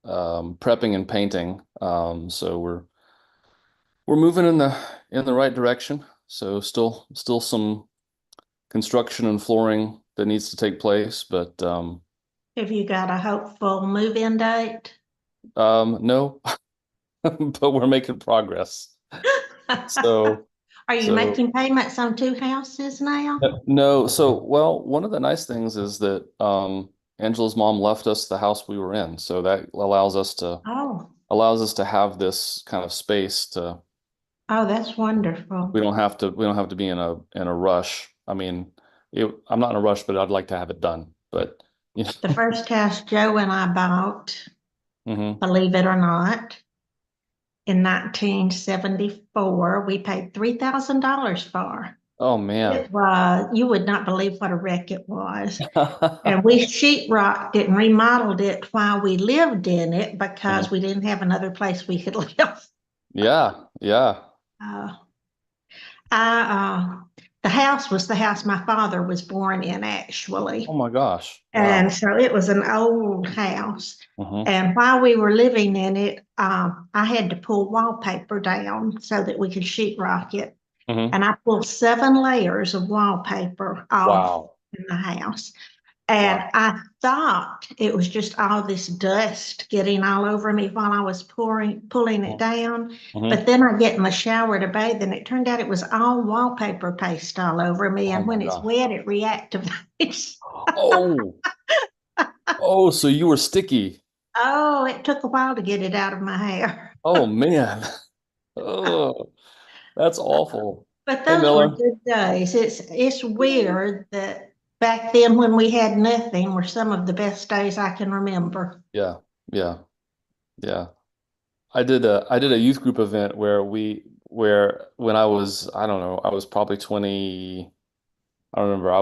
prepping and painting. So we're moving in the right direction. So still some construction and flooring that needs to take place, but Have you got a hopeful move-in date? no, but we're making progress. So Are you so making payments on two houses now? no, so well, one of the nice things is that Angela's mom left us the house we were in, so that Oh, allows us to have this kind of space to oh, that's wonderful. we don't have to be in a rush. I mean, I'm not in a rush, but I'd like to have it done. But you The know, first house Joe and I bought, hmm. believe it or not, in 1974, we paid $3,000 for. Oh man. It was, you would not believe what a wreck it was. And we sheetrocked it and remodeled it while we lived in it because Mhm. we didn't have another place we could live. Yeah, yeah. Uh, the house was the house my father was born in, Oh actually. my gosh. And Wow. so it was an old house. Hmm. And while we were living in it, I had to pull wallpaper down so that we could sheetrock it. Hmm. And I pulled 7 layers of wallpaper off Wow. in the house. And Wow. I thought it was just all this dust getting all over me while I was pulling it down. Hmm. But then I get in the shower to bathe, and it turned out it was all wallpaper paste all over me. Oh And my when it's gosh. wet, it reactivates. Oh, oh, so you were sticky. Oh, it took a while to get it out of my hair. Oh man. Oh, that's awful. But Hey those were Miller. good days. It's weird that back then when we had nothing were some of the best days I can remember. Yeah, yeah, yeah. I did a youth group event where when I don't know, I was probably 20. I don't remember.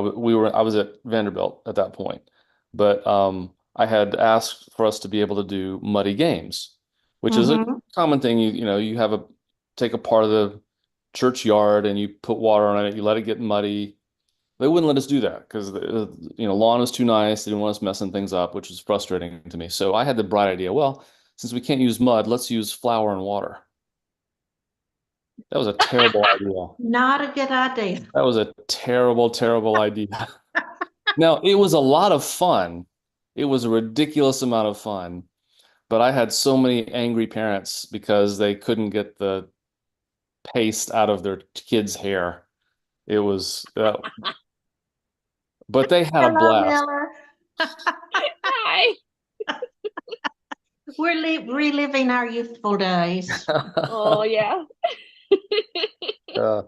I was at Vanderbilt at that point, but I had asked for us to be able to do muddy games, which is a Hmm. common thing. You know, you have a take a part of the churchyard and you put water on it. You let it get muddy. They wouldn't let us do that because the lawn is too nice. They didn't want us messing things up, which was frustrating to me. So I had the bright idea. Well, since we can't use mud, let's use flour and water. That was a terrible idea. Not a good idea. That was a terrible, terrible idea. Now, it was a lot of fun. It was a ridiculous amount of fun, but I had so many angry parents because they couldn't get the paste out of their kids' hair. It was, but they had a Hello, blast. Miller. Hi. We're reliving our youthful days. Oh yeah. Yeah, yeah.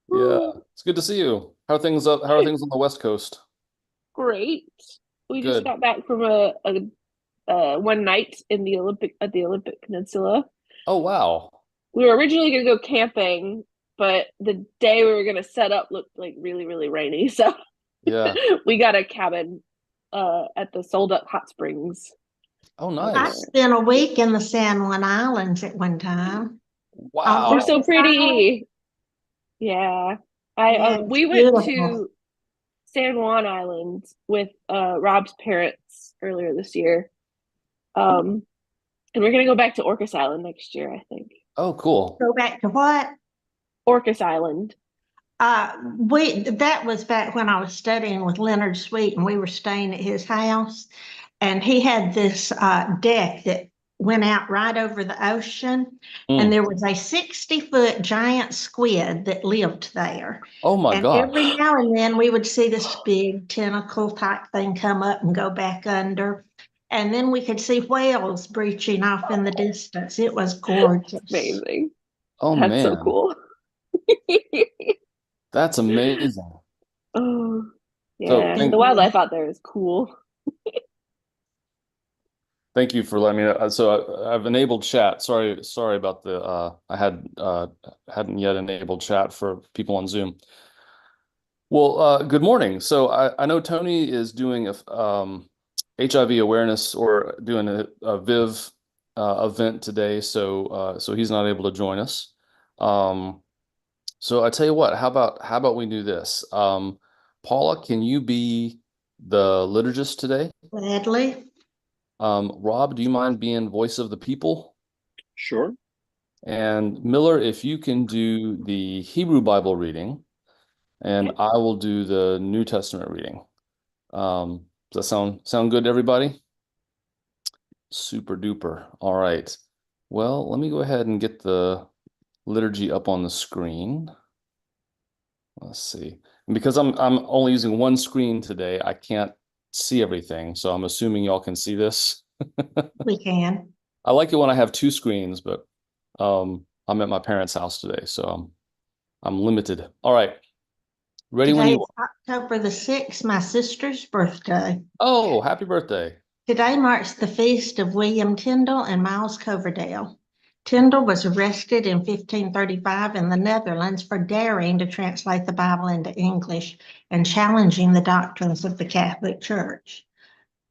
Woo, It's good to see you. How are things up? How are things on the West Coast? great. We just Good. got back from a one night in the Olympic Peninsula. Oh, wow. We were originally gonna go camping, but the day we were gonna set up looked like really, really rainy. So Yeah. we got a cabin at the sold up hot springs. Oh, I Uh, nice. spent a week in the San Juan Islands at one time. On they're Wow. so Orcas Island. pretty. Yeah. I Yeah, it's we went beautiful. to San Juan Island with Rob's parents earlier this year. Um, and we're gonna go back to Orcas Island next year, I think. Oh, cool. Go back to what? Orcas Island. We that was back when I was studying with Leonard Sweet, and we were staying at his house, and he had this deck that went out right over the ocean, and Mm. there was a 60-foot giant squid that lived there. Oh my And every gosh. now and then we would see this big tentacle type thing come up and go back under. And then we could see whales breaching off in the distance. It was It's gorgeous. amazing. Oh That's so man. cool. That's amazing. Oh, So yeah. It The was. wildlife out there is cool. thank you for letting me know. So I've enabled chat. Sorry about the I hadn't yet enabled chat for people on Zoom. Well, good morning. So I know Tony is doing a HIV awareness or doing a VIV event today, so he's not able to join us. Um, so I tell you what, how about we do this? Paula, can you be the liturgist today? Gladly. Rob, do you mind being voice of the people? Sure. And Miller, if you can do the Hebrew Bible reading, and Okay. I will do the New Testament reading. Does that sound good to everybody? Super duper. All right. Well, let me go ahead and get the liturgy up on the screen. Let's see. And because I'm only using one screen today, I can't see everything. So I'm assuming y'all can see this. We can. I like it when I have two screens, but I'm at my parents' house today, so I'm limited. All right. Ready when Today you is October the 6th, my sister's birthday. Oh, happy birthday. Today marks the feast of William Tyndale and Miles Coverdale. Tyndale was arrested in 1535 in the Netherlands for daring to translate the Bible into English and challenging the doctrines of the Catholic Church.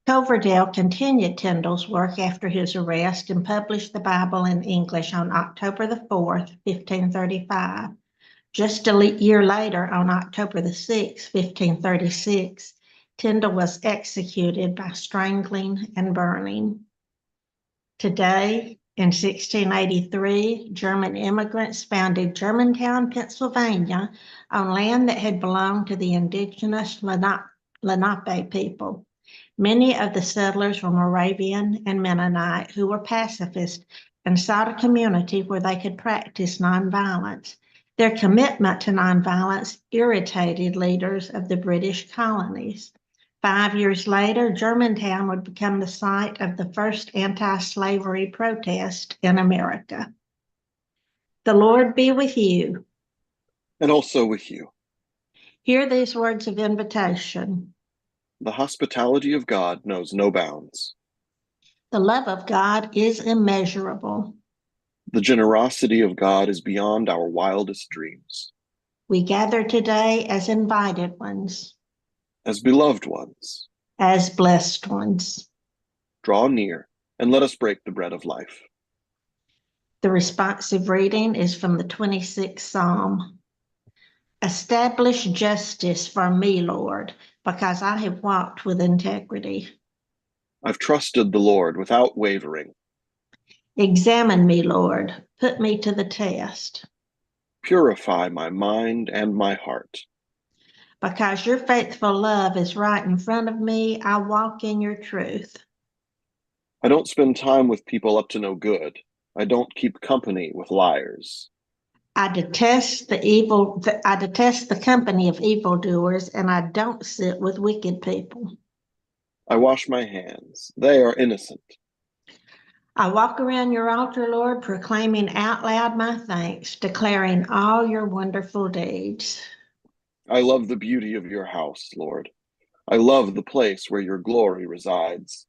Coverdale continued Tyndale's work after his arrest and published the Bible in English on October the 4th, 1535. Just a year later, on October the 6th, 1536, Tyndale was executed by strangling and burning. Today, in 1683, German immigrants founded Germantown, Pennsylvania, on land that had belonged to the indigenous Lenape people. Many of the settlers were Moravian and Mennonite who were pacifist and sought a community where they could practice nonviolence. Their commitment to nonviolence irritated leaders of the British colonies. 5 years later, Germantown would become the site of the first anti-slavery protest in America. The Lord be with you. And also with you. Hear these words of invitation. The hospitality of God knows no bounds. The love of God is immeasurable. The generosity of God is beyond our wildest dreams. We gather today as invited ones, As beloved ones, as blessed ones. draw near and let us break the bread of life. The responsive reading is from the 26th Psalm. Establish justice for me, Lord, because I have walked with integrity. I've trusted the Lord without wavering. Examine me, Lord. Put me to the test. Purify my mind and my heart. Because your faithful love is right in front of me, I walk in your truth. I don't spend time with people up to no good. I don't keep company with liars. I detest the company of evildoers, and I don't sit with wicked people. I wash my hands. They are innocent. I walk around your altar, Lord, proclaiming out loud my thanks, declaring all your wonderful deeds. I love the beauty of your house, Lord. I love the place where your glory resides.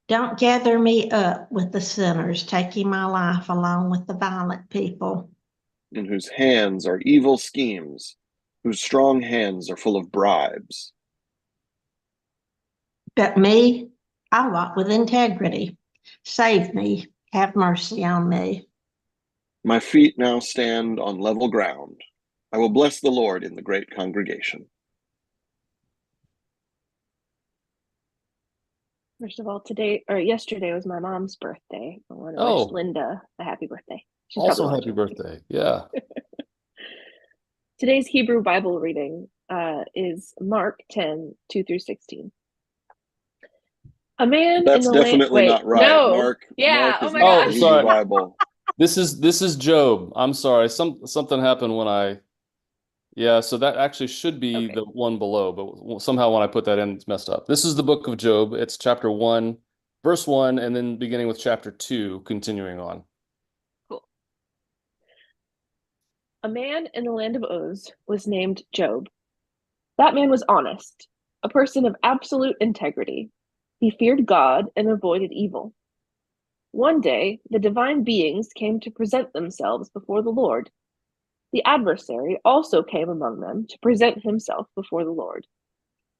Don't gather me up with the sinners, taking my life along with the violent people. In whose hands are evil schemes, whose strong hands are full of bribes. But me, I walk with integrity. Save me, have mercy on me. My feet now stand on level ground. I will bless the Lord in the great congregation. First of all, yesterday was my mom's birthday. I want to wish Oh, Linda a happy birthday. She's also probably happy watching. birthday. Yeah. Today's Hebrew Bible reading is Mark 10, 2 through 16. A man in That's the land. definitely Wait, not right. no. Mark Yeah. Oh is my not Oh, the gosh. Hebrew sorry. Bible. This is Job. I'm sorry. Something happened when yeah, so that actually should be Okay. the one below, but somehow when I put that in, it's messed up. This is the book of Job. It's chapter 1, verse 1, and then beginning with chapter 2, continuing on. Cool. A man in the land of Uz was named Job. That man was honest, a person of absolute integrity. He feared God and avoided evil. One day, the divine beings came to present themselves before the Lord. The adversary also came among them to present himself before the Lord.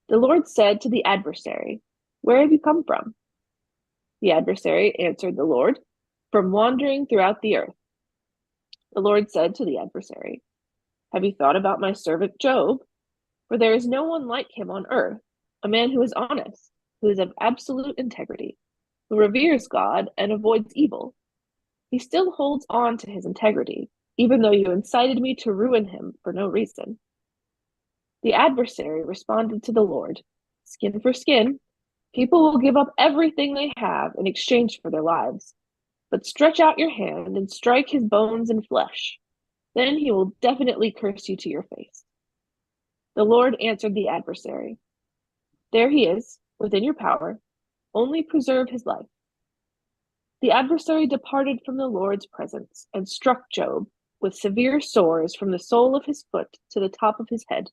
The Lord said to the adversary, "Where have you come from?" The adversary answered the Lord, "From wandering throughout the earth." The Lord said to the adversary, "Have you thought about my servant Job? For there is no one like him on earth, a man who is honest, who is of absolute integrity, who reveres God and avoids evil. He still holds on to his integrity, even though you incited me to ruin him for no reason. The adversary responded to the Lord, skin for skin. People will give up everything they have in exchange for their lives. But stretch out your hand and strike his bones and flesh. Then he will definitely curse you to your face. The Lord answered the adversary, there he is, within your power. Only preserve his life. The adversary departed from the Lord's presence and struck Job with severe sores from the sole of his foot to the top of his head.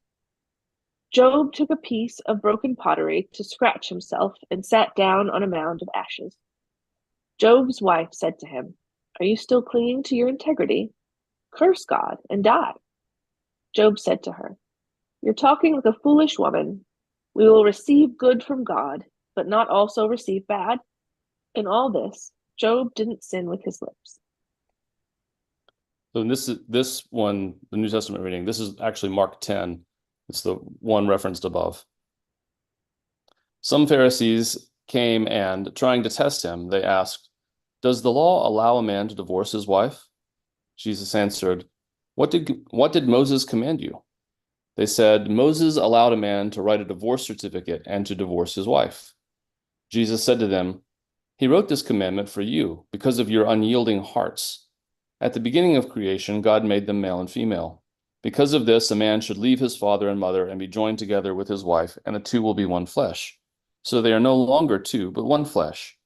Job took a piece of broken pottery to scratch himself and sat down on a mound of ashes. Job's wife said to him, are you still clinging to your integrity? Curse God and die. Job said to her, you're talking like a foolish woman. We will receive good from God, but not also receive bad. In all this, Job didn't sin with his lips. So this one, the New Testament reading, this is actually Mark 10. It's the one referenced above. Some Pharisees came and, trying to test him, they asked, does the law allow a man to divorce his wife? Jesus answered, what did Moses command you? They said, Moses allowed a man to write a divorce certificate and to divorce his wife. Jesus said to them, he wrote this commandment for you because of your unyielding hearts. At the beginning of creation, God made them male and female. Because of this, a man should leave his father and mother and be joined together with his wife, and the two will be one flesh. So they are no longer two, but one flesh.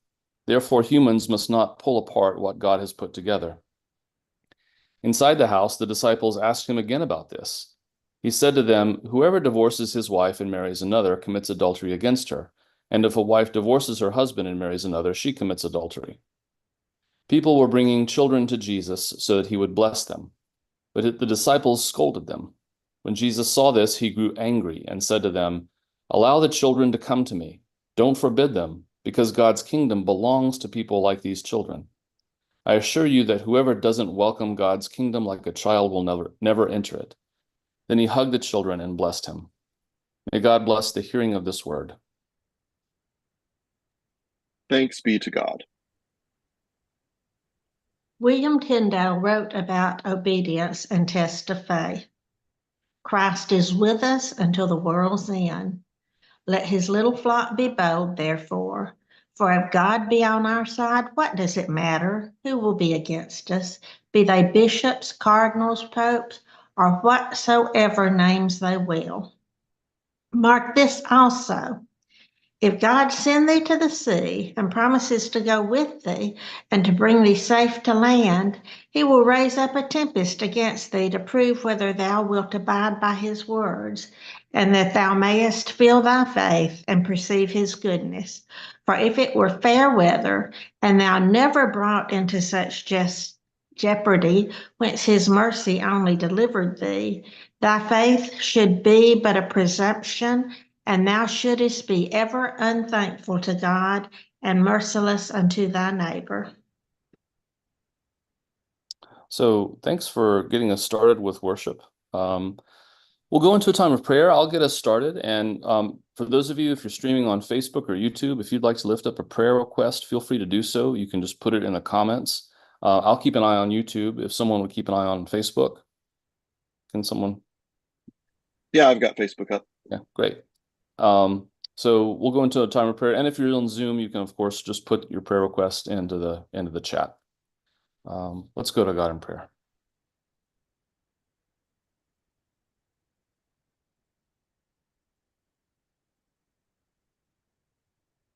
Therefore, humans must not pull apart what God has put together. Inside the house, the disciples asked him again about this. He said to them, whoever divorces his wife and marries another commits adultery against her. And if a wife divorces her husband and marries another, she commits adultery. People were bringing children to Jesus so that he would bless them. But the disciples scolded them. When Jesus saw this, he grew angry and said to them, allow the children to come to me. Don't forbid them, because God's kingdom belongs to people like these children. I assure you that whoever doesn't welcome God's kingdom like a child will never enter it. Then he hugged the children and blessed him. May God bless the hearing of this word. Thanks be to God. William Tyndale wrote about obedience and test of faith. Christ is with us until the world's end. Let his little flock be bold, therefore. For if God be on our side, what does it matter? Who will be against us? Be they bishops, cardinals, popes, or whatsoever names they will. Mark this also. If God send thee to the sea and promises to go with thee and to bring thee safe to land, he will raise up a tempest against thee to prove whether thou wilt abide by his words, and that thou mayest feel thy faith and perceive his goodness. For if it were fair weather, and thou never brought into such jeopardy whence his mercy only delivered thee, thy faith should be but a presumption, and thou shouldest be ever unthankful to God and merciless unto thy neighbor. So thanks for getting us started with worship. We'll go into a time of prayer. I'll get us started. And for those of you, if you're streaming on Facebook or YouTube, if you'd like to lift up a prayer request, feel free to do so. You can just put it in the comments. I'll keep an eye on YouTube. If someone would keep an eye on Facebook. Can someone? Yeah, I've got Facebook up. Yeah, great. So we'll go into a time of prayer. And if you're on Zoom, you can, of course, just put your prayer request into the chat. Let's go to God in prayer.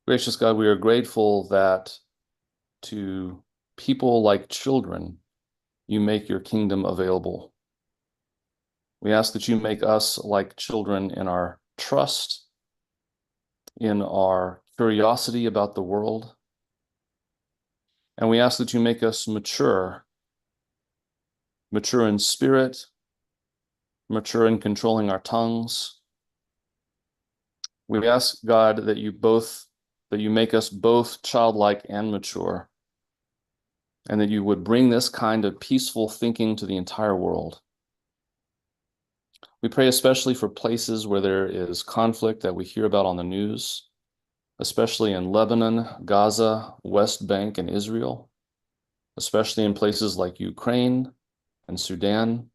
Gracious God, we are grateful that to people like children, you make your kingdom available. We ask that you make us like children in our trust, in our curiosity about the world. And we ask that you make us mature in spirit, mature in controlling our tongues. We ask, God, that you make us both childlike and mature, and that you would bring this kind of peaceful thinking to the entire world. We pray especially for places where there is conflict that we hear about on the news, especially in Lebanon, Gaza, West Bank, and Israel, especially in places like Ukraine and Sudan.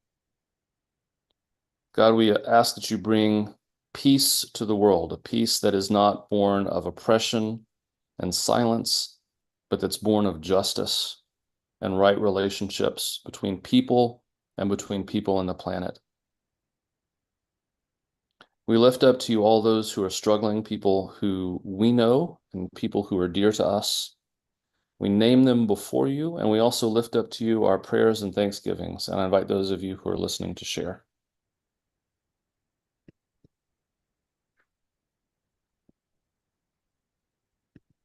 God, we ask that you bring peace to the world, a peace that is not born of oppression and silence, but that's born of justice and right relationships between people and between people and the planet. We lift up to you all those who are struggling, people who we know and people who are dear to us. We name them before you, and we also lift up to you our prayers and thanksgivings. And I invite those of you who are listening to share.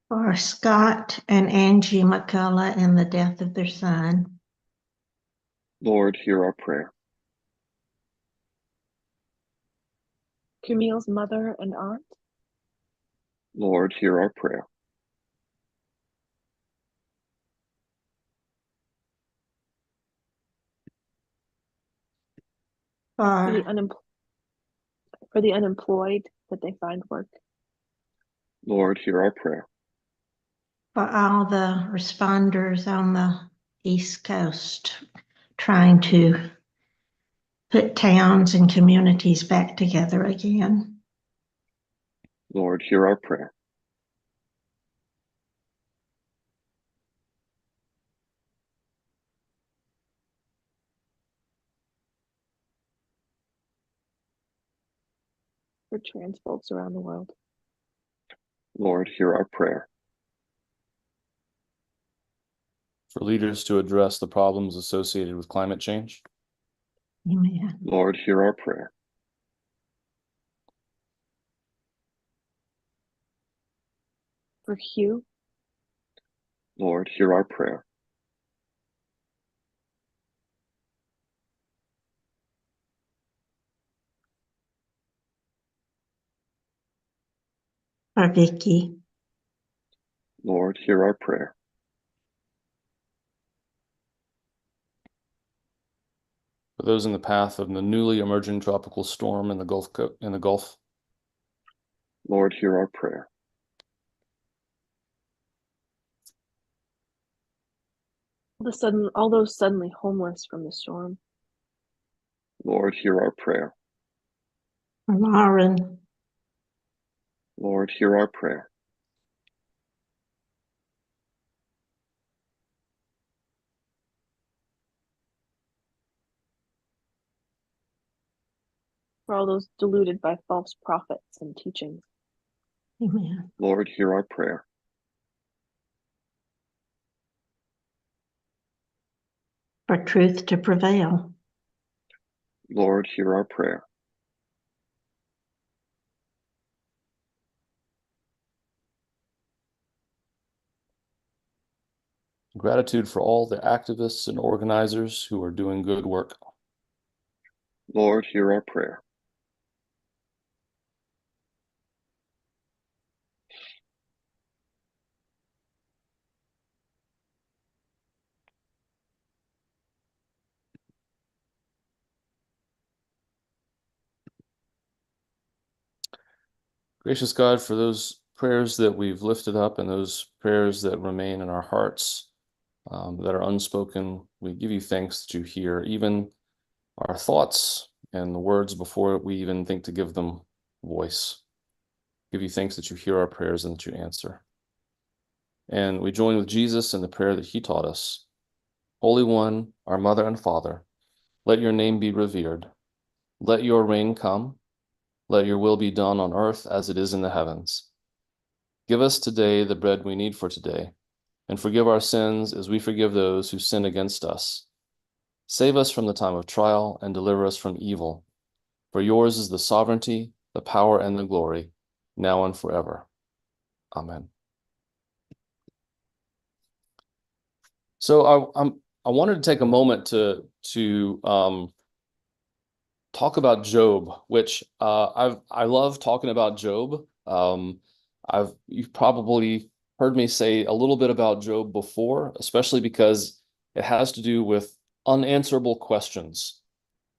For Scott and Angie McCullough and the death of their son. Lord, hear our prayer. Camille's mother and aunt. Lord, hear our prayer. For the, For for the unemployed, that they find work. Lord, hear our prayer. for all the responders on the East Coast trying to put towns and communities back together again. Lord, hear our prayer. For trans folks around the world. Lord, hear our prayer. For leaders to address the problems associated with climate change. Amen. Lord, hear our prayer. For Hugh. Lord, hear our prayer. For Vicky. Lord, hear our prayer. For those in the path of the newly emerging tropical storm in the Gulf. Lord, hear our prayer. All those suddenly homeless from the storm. Lord, hear our prayer. For Lauren. Lord, hear our prayer. For all those deluded by false prophets and teachings. Amen. Lord, hear our prayer. For truth to prevail. Lord, hear our prayer. Gratitude for all the activists and organizers who are doing good work. Lord, hear our prayer. Gracious God, for those prayers that we've lifted up and those prayers that remain in our hearts that are unspoken, we give you thanks that you hear even our thoughts and the words before we even think to give them voice. Give you thanks that you hear our prayers and that you answer. And we join with Jesus in the prayer that he taught us. Holy One, our Mother and Father, let your name be revered. Let your reign come. Let your will be done on earth as it is in the heavens. Give us today the bread we need for today, and forgive our sins as we forgive those who sin against us. Save us from the time of trial and deliver us from evil. For yours is the sovereignty, the power, and the glory, now and forever. Amen. So I wanted to take a moment to talk about Job, which I love talking about Job. You've probably heard me say a little bit about Job before, especially because it has to do with unanswerable questions,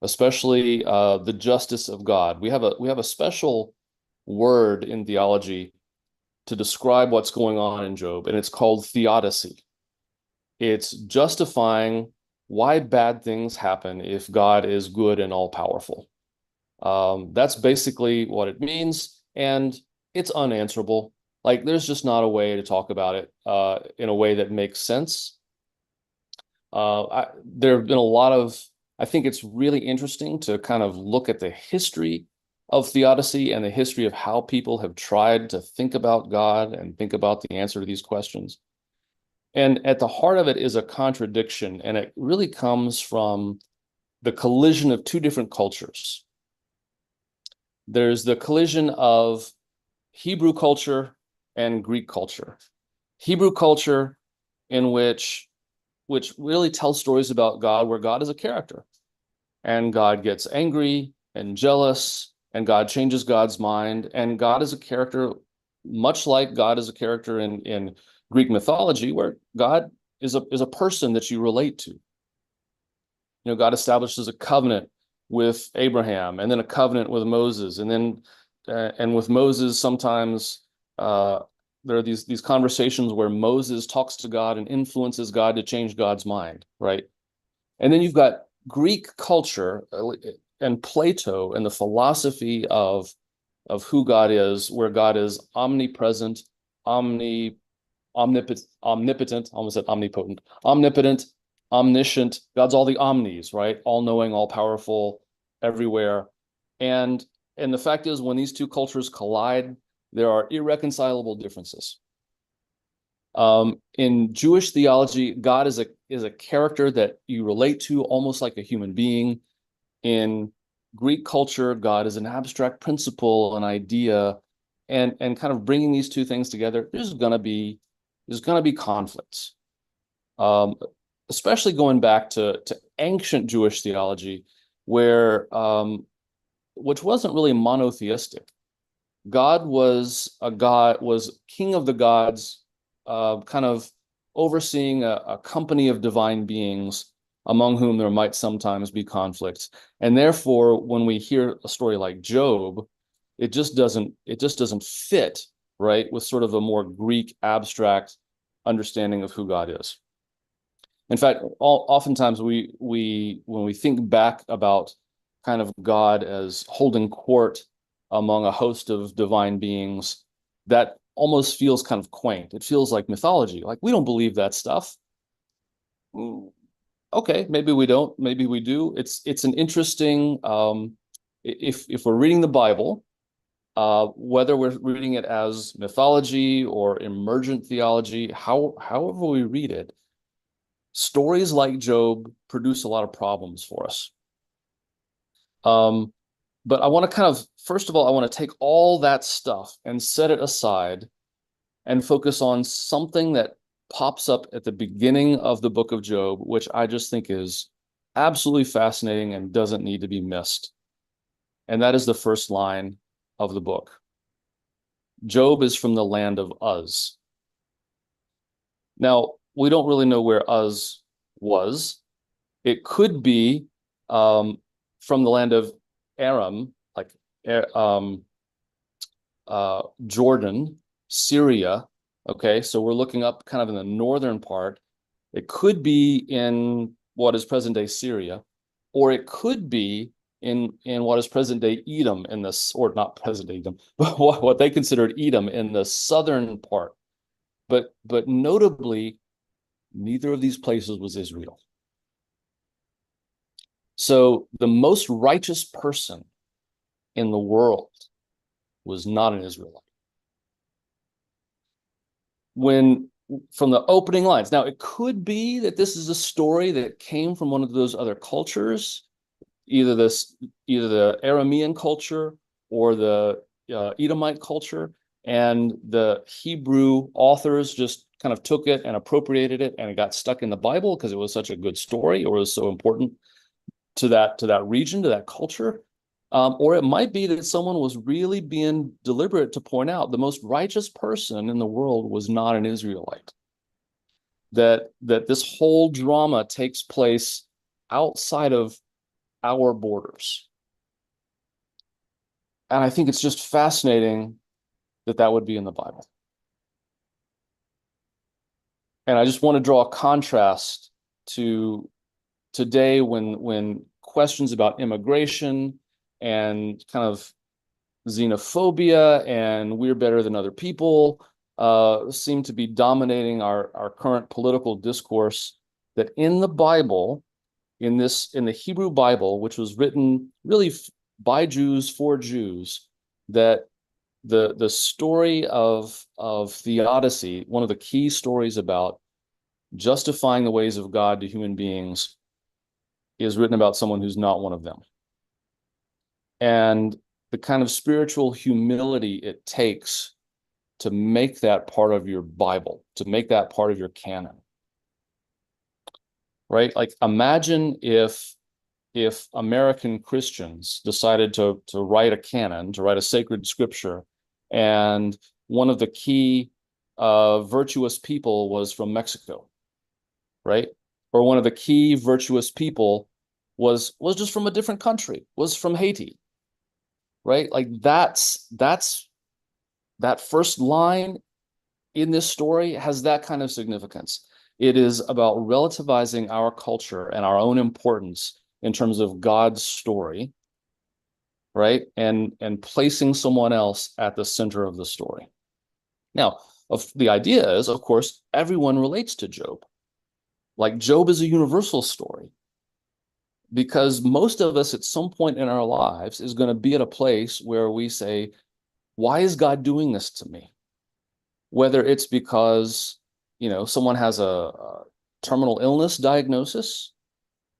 especially the justice of God. We have a special word in theology to describe what's going on in Job, and it's called theodicy. It's justifying why bad things happen if God is good and all-powerful. That's basically what it means, and it's unanswerable. Like, there's just not a way to talk about it in a way that makes sense. There have been a lot of, I think it's really interesting to kind of look at the history of theodicy and the history of how people have tried to think about God and think about the answer to these questions. And at the heart of it is a contradiction, and it really comes from the collision of two different cultures. There's the collision of Hebrew culture and Greek culture. Hebrew culture, in which really tells stories about God, where God is a character, and God gets angry and jealous, and God changes God's mind, and God is a character, much like God is a character in Greek mythology, where God is a person that you relate to. God establishes a covenant with Abraham, and then a covenant with Moses, and then and with Moses sometimes there are these conversations where Moses talks to God and influences God to change God's mind, right? And then you've got Greek culture and Plato and the philosophy of who God is, where God is omnipresent, omnipotent, almost said omnipotent, omnipotent, omniscient. God's all the omnis, right? All knowing, all powerful, everywhere. And the fact is, when these two cultures collide, there are irreconcilable differences. In Jewish theology, God is a character that you relate to almost like a human being. In Greek culture, God is an abstract principle, an idea, and kind of bringing these two things together, there's gonna be conflicts. Especially going back to ancient Jewish theology, where which wasn't really monotheistic. God was king of the gods, kind of overseeing a company of divine beings among whom there might sometimes be conflicts. And therefore, when we hear a story like Job, it just doesn't fit, right, with sort of a more Greek abstract understanding of who God is. In fact, oftentimes when we think back about kind of God as holding court among a host of divine beings, that almost feels kind of quaint. It feels like mythology. Like, we don't believe that stuff. Okay, maybe we don't, maybe we do. It's an interesting, if we're reading the Bible, whether we're reading it as mythology or emergent theology, however we read it, stories like Job produce a lot of problems for us. But I want to kind of, first of all, I want to take all that stuff and set it aside and focus on something that pops up at the beginning of the book of Job, which I just think is absolutely fascinating and doesn't need to be missed. And that is the first line of the book. Job is from the land of Uz. Now, we don't really know where Uz was. It could be from the land of Aram, like Jordan, Syria. Okay, so we're looking up kind of in the northern part. It could be in what is present-day Syria, or it could be in what is present-day Edom, in this, or not present-day Edom, but what they considered Edom in the southern part. But notably, neither of these places was Israel. So the most righteous person in the world was not an Israelite. When from the opening lines, now it could be that this is a story that came from one of those other cultures, either the Aramean culture or the Edomite culture, and the Hebrew authors just kind of took it and appropriated it, and it got stuck in the Bible because it was such a good story, or was so important to that region, to that culture. Or it might be that someone was really being deliberate to point out the most righteous person in the world was not an Israelite. That this whole drama takes place outside of our borders. And I think it's just fascinating that would be in the Bible. And I just want to draw a contrast to today when questions about immigration and kind of xenophobia and we're better than other people seem to be dominating our current political discourse, that in the Bible, in the Hebrew Bible, which was written really by Jews for Jews, that the story of theodicy, one of the key stories about justifying the ways of God to human beings, is written about someone who's not one of them. And the kind of spiritual humility it takes to make that part of your Bible, to make that part of your canon. Right? Like imagine if American Christians decided to write a canon, to write a sacred scripture, and one of the key virtuous people was from Mexico, right? Or one of the key virtuous people was just from a different country, was from Haiti, right? Like that's that first line in this story has that kind of significance. It is about relativizing our culture and our own importance in terms of God's story, right? And placing someone else at the center of the story. Now, the idea is, of course, everyone relates to Job. Like Job is a universal story because most of us at some point in our lives is going to be at a place where we say, why is God doing this to me? Whether it's because, someone has a terminal illness diagnosis,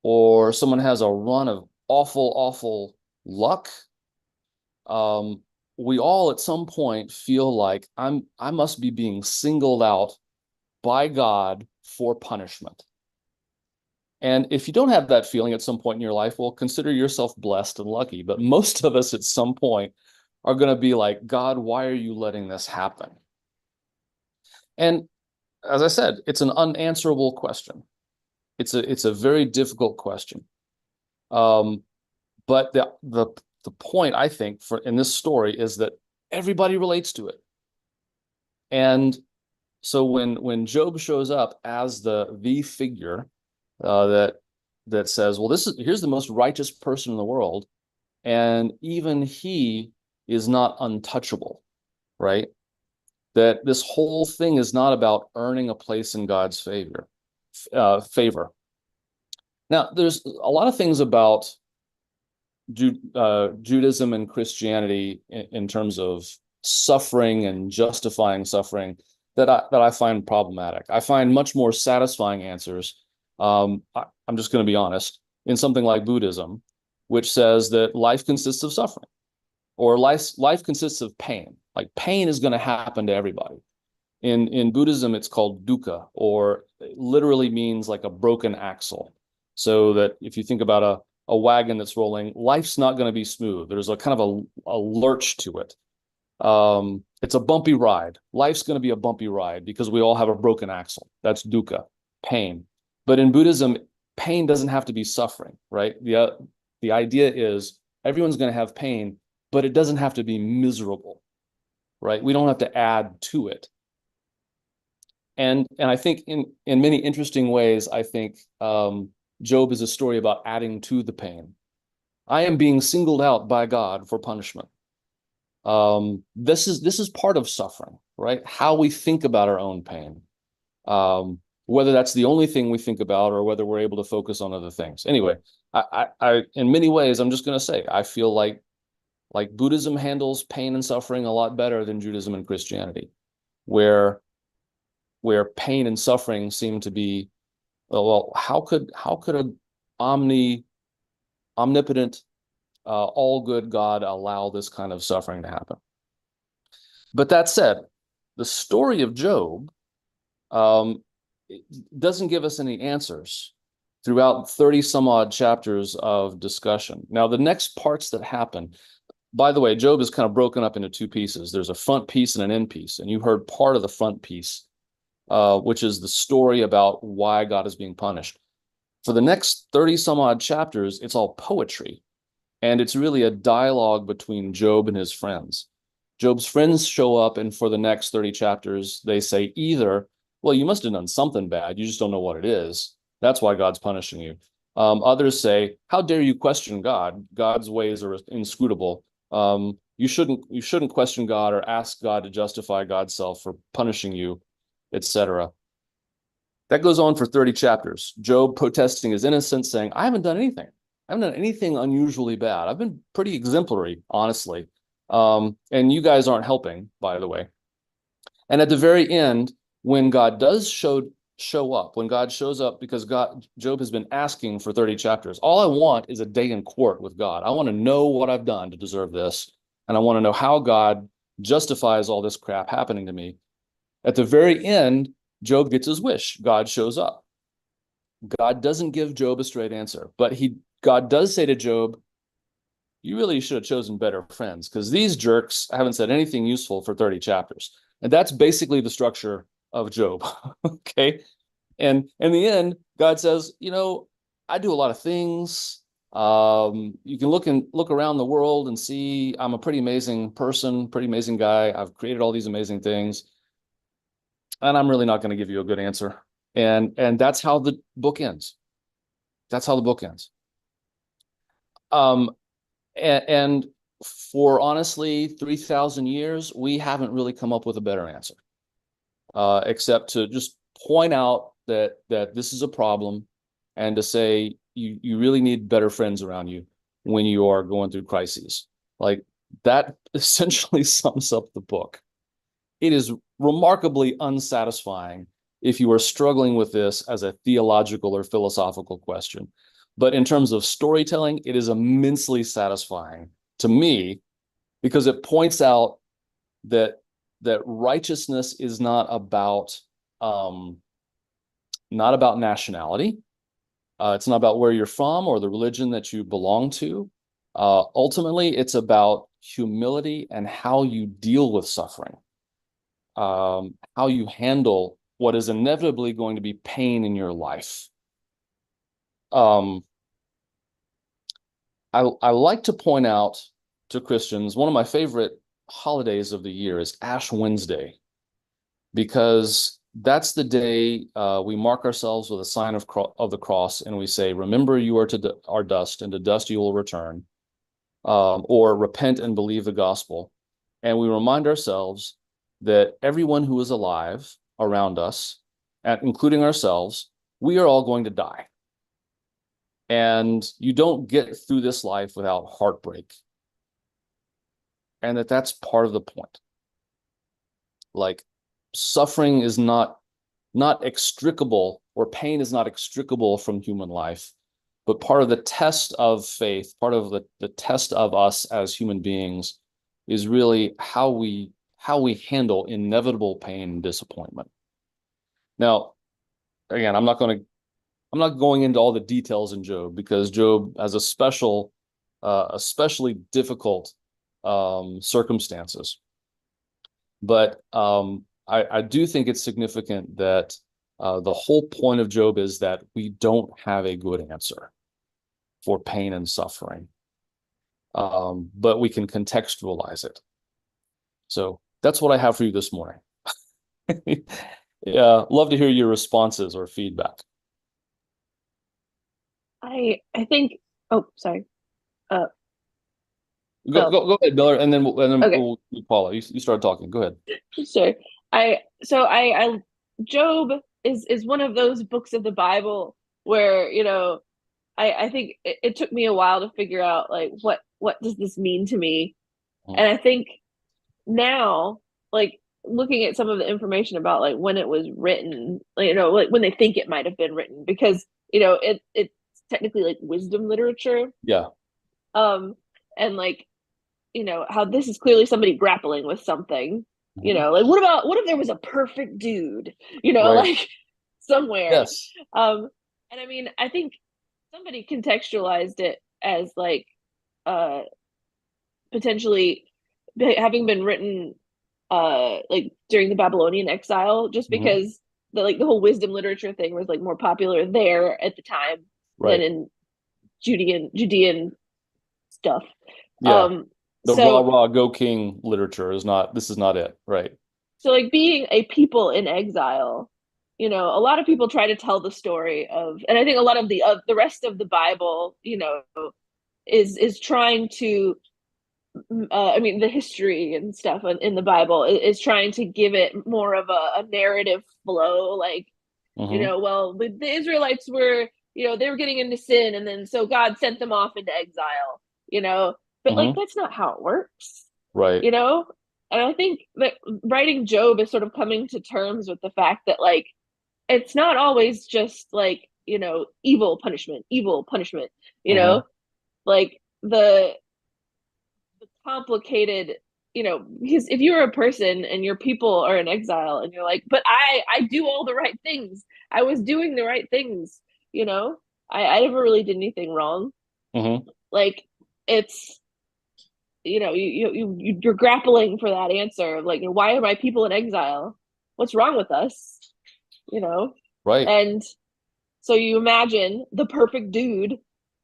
or someone has a run of awful luck. We all at some point feel like I must be being singled out by God for punishment. And if you don't have that feeling at some point in your life, well, consider yourself blessed and lucky. But most of us at some point are going to be like, God, why are you letting this happen? And as I said, it's an unanswerable question. It's a very difficult question. But the point, I think, in this story is that everybody relates to it. And so when Job shows up as the figure that says, well, here's the most righteous person in the world, and even he is not untouchable, right? That this whole thing is not about earning a place in God's favor. Now, there's a lot of things about Judaism and Christianity in terms of suffering and justifying suffering that I find problematic. I find much more satisfying answers. I'm just going to be honest, in something like Buddhism, which says that life consists of suffering, or life consists of pain. Like pain is going to happen to everybody. In Buddhism, it's called dukkha, or it literally means like a broken axle. So that if you think about a wagon that's rolling, life's not going to be smooth. There's a kind of a lurch to it. It's a bumpy ride. Life's going to be a bumpy ride because we all have a broken axle. That's dukkha, pain. But in Buddhism, pain doesn't have to be suffering, right? The idea is everyone's going to have pain, but it doesn't have to be miserable, right? We don't have to add to it. And I think in many interesting ways, I think Job is a story about adding to the pain. I am being singled out by God for punishment. This is part of suffering, right? How we think about our own pain, whether that's the only thing we think about or whether we're able to focus on other things. Anyway, I in many ways, I'm just going to say, I feel like Buddhism handles pain and suffering a lot better than Judaism and Christianity, where pain and suffering seem to be, well, how could an omnipotent, all good God allow this kind of suffering to happen? But that said, the story of Job doesn't give us any answers throughout 30 some odd chapters of discussion. Now, the next parts that happen, by the way, Job is kind of broken up into two pieces. There's a front piece and an end piece, and you heard part of the front piece, which is the story about why God is being punished. For the next 30 some odd chapters, it's all poetry. And it's really a dialogue between Job and his friends. Job's friends show up, and for the next 30 chapters, they say either well, you must have done something bad. You just don't know what it is. That's why God's punishing you. Others say, how dare you question God? God's ways are inscrutable. You shouldn't question God or ask God to justify God's self for punishing you, etc. That goes on for 30 chapters. Job protesting his innocence, saying, I haven't done anything. I haven't done anything unusually bad. I've been pretty exemplary, honestly. And you guys aren't helping, by the way. And at the very end, when God does show up, when God shows up, because Job has been asking for 30 chapters, all I want is a day in court with God. I want to know what I've done to deserve this. And I want to know how God justifies all this crap happening to me. At the very end, Job gets his wish. God shows up. God doesn't give Job a straight answer, but God does say to Job, you really should have chosen better friends, because these jerks haven't said anything useful for 30 chapters. And that's basically the structure of Job. Okay. And in the end, God says, I do a lot of things. You can look around the world and see I'm a pretty amazing person, pretty amazing guy. I've created all these amazing things. And I'm really not going to give you a good answer. And that's how the book ends. That's how the book ends. And for honestly 3,000 years, we haven't really come up with a better answer, except to just point out that this is a problem, and to say you really need better friends around you when you are going through crises. Like, that essentially sums up the book. It is remarkably unsatisfying if you are struggling with this as a theological or philosophical question. But in terms of storytelling, it is immensely satisfying to me, because it points out that righteousness is not about nationality. It's not about where you're from or the religion that you belong to. Ultimately, it's about humility and how you deal with suffering, how you handle what is inevitably going to be pain in your life. I like to point out to Christians, one of my favorite holidays of the year is Ash Wednesday, because that's the day we mark ourselves with a sign of the cross, and we say, remember, you are our dust, and to dust you will return, or repent and believe the gospel. And we remind ourselves that everyone who is alive around us, including ourselves, we are all going to die. And you don't get through this life without heartbreak. And that's part of the point. Like, suffering is not extricable, or pain is not extricable from human life, but part of the test of faith, part of the test of us as human beings, is really how we handle inevitable pain and disappointment. Now, again, I'm not going into all the details in Job, because Job has especially difficult circumstances. But I do think it's significant that the whole point of Job is that we don't have a good answer for pain and suffering, but we can contextualize it. So that's what I have for you this morning. Yeah, love to hear your responses or feedback. I think. Oh, sorry. Go ahead, Miller, and then Okay. we'll follow. You start talking. Go ahead. Sure. I Job is one of those books of the Bible where, I think it took me a while to figure out, like, what does this mean to me? And I think now, like, looking at some of the information about, like, when it was written, like, like when they think it might have been written, because it's technically like wisdom literature. Yeah. And, like, how this is clearly somebody grappling with something. Like, what if there was a perfect dude, Right. like, somewhere. Yes. And I mean, I think somebody contextualized it as, like, potentially having been written like during the Babylonian exile, just because the whole wisdom literature thing was, like, more popular there at the time than in Judean stuff. Yeah. The So rah go king literature is not it, right? So, like, being a people in exile, a lot of people try to tell the story of, and I think a lot of the rest of the Bible, is trying to, I mean, the history and stuff in the Bible is trying to give it more of a narrative flow, like, well, the Israelites were, they were getting into sin, and then so God sent them off into exile, but like that's not how it works, Right. And I think that writing Job is sort of coming to terms with the fact that, like, it's not always just like, evil punishment, like the complicated, because if you're a person and your people are in exile and you're like, but I do all the right things, I was doing the right things, I never really did anything wrong. Like, it's, you're grappling for that answer of, like, why are my people in exile? What's wrong with us? Right. And so you imagine the perfect dude,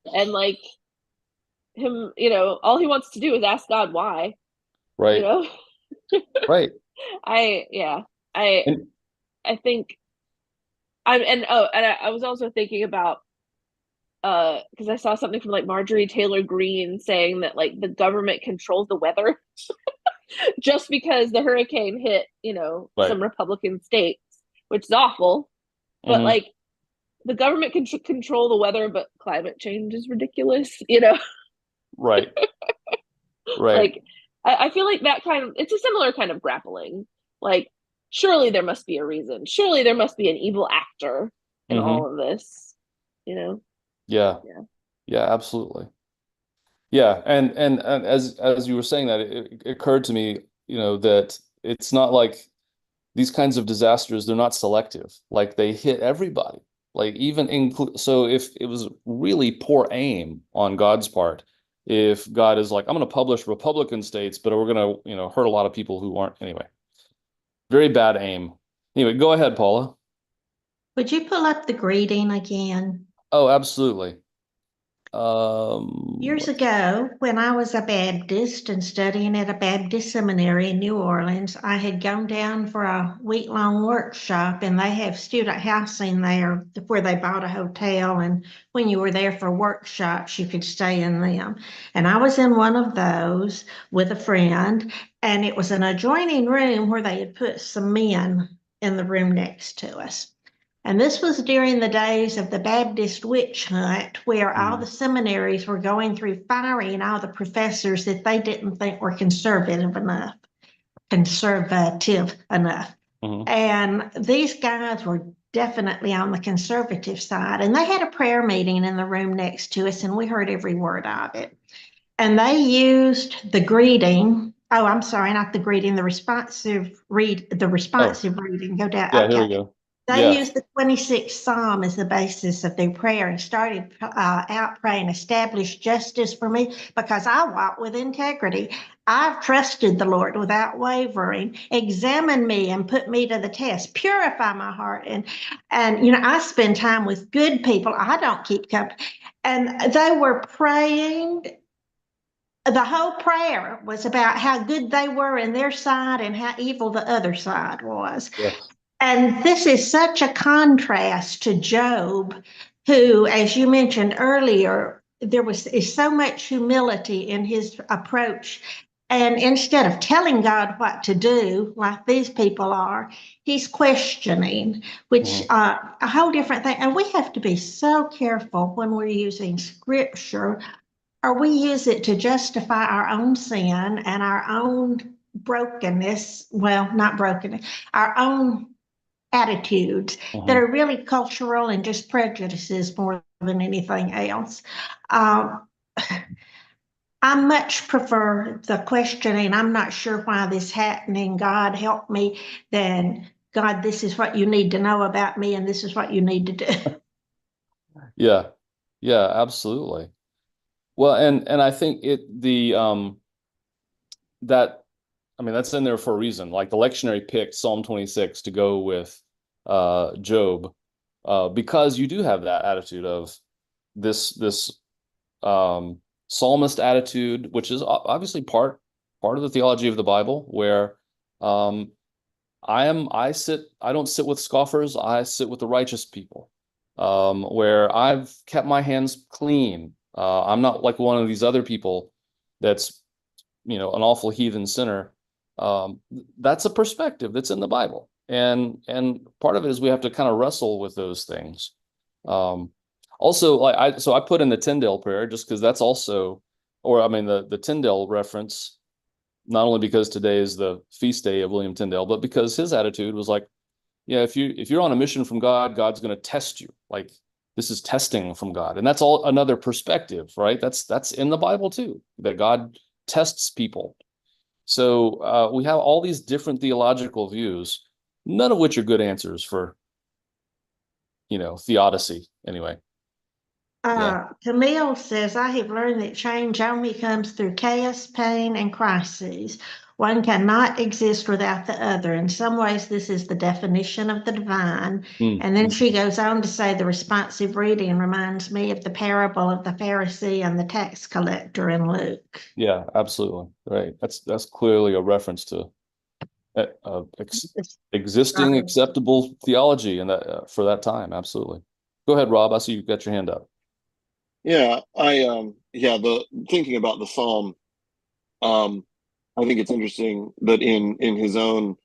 and like him, all he wants to do is ask God why. Right. Right. I I And I think I was also thinking about, because I saw something from like Marjorie Taylor Greene saying that, like, the government controls the weather just because the hurricane hit, right. some Republican states, which is awful. But like, the government can control the weather, but climate change is ridiculous, Right. Right. Like, I feel like it's a similar kind of grappling. Like, surely there must be a reason. Surely there must be an evil actor in all of this, Yeah. Yeah. Yeah, absolutely. Yeah, and as you were saying that, it occurred to me, that it's not like these kinds of disasters, they're not selective. Like, they hit everybody. Like, even include, so if it was really poor aim on God's part, if God is like, I'm going to publish Republican states, but we're going to, hurt a lot of people who aren't anyway. Very bad aim. Anyway, go ahead, Paula. Would you pull up the greeting again? Oh, absolutely. Years ago, when I was a Baptist and studying at a Baptist seminary in New Orleans, I had gone down for a week-long workshop, and they have student housing there where they bought a hotel. And when you were there for workshops, you could stay in them. And I was in one of those with a friend, and it was an adjoining room where they had put some men in the room next to us. And this was during the days of the Baptist witch hunt, where all the seminaries were going through firing all the professors that they didn't think were conservative enough. And these guys were definitely on the conservative side. And they had a prayer meeting in the room next to us, and we heard every word of it. And they used the greeting. Oh, I'm sorry, not the greeting, the responsive reading. Go down. Yeah, here we Okay. go. They Yeah. used the 26th Psalm as the basis of their prayer and started out praying, establish justice for me, because I walk with integrity. I've trusted the Lord without wavering. Examine me and put me to the test. Purify my heart. And I spend time with good people. I don't keep company. And they were praying. The whole prayer was about how good they were in their side and how evil the other side was. Yes. And this is such a contrast to Job, who, as you mentioned earlier, is so much humility in his approach. And instead of telling God what to do, like these people are, he's questioning, which a whole different thing. And we have to be so careful when we're using scripture, or we use it to justify our own sin and our own brokenness. Well, not brokenness, our own attitudes that are really cultural and just prejudices more than anything else. Um, I much prefer the questioning, I'm not sure why this happening, God help me, than God, this is what you need to know about me and this is what you need to do. Yeah. Yeah, absolutely. Well, and I think that I mean, that's in there for a reason. Like, the lectionary picked Psalm 26 to go with Job, because you do have that attitude of this psalmist attitude, which is obviously part of the theology of the Bible, where I don't sit with scoffers, I sit with the righteous people. Where I've kept my hands clean. I'm not like one of these other people that's, an awful heathen sinner. Um, that's a perspective that's in the Bible. And part of it is we have to kind of wrestle with those things. Um, Also, so I put in the Tyndale prayer just because that's also, or I mean the Tyndale reference, not only because today is the feast day of William Tyndale, but because his attitude was like, yeah, if you're on a mission from God, God's going to test you. Like this is testing from God, and that's all another perspective, right? That's in the Bible too, that God tests people. So we have all these different theological views, none of which are good answers for theodicy. Anyway, yeah. Camille says, I have learned that change only comes through chaos, pain, and crises. One cannot exist without the other. In some ways, this is the definition of the divine. And then she goes on to say, the responsive reading reminds me of the parable of the Pharisee and the tax collector in Luke. Yeah, absolutely. Right. That's clearly a reference to existing acceptable theology in that for that time. Absolutely. Go ahead, Rob. I see you've got your hand up. Yeah, the thinking about the psalm, I think it's interesting that in his own,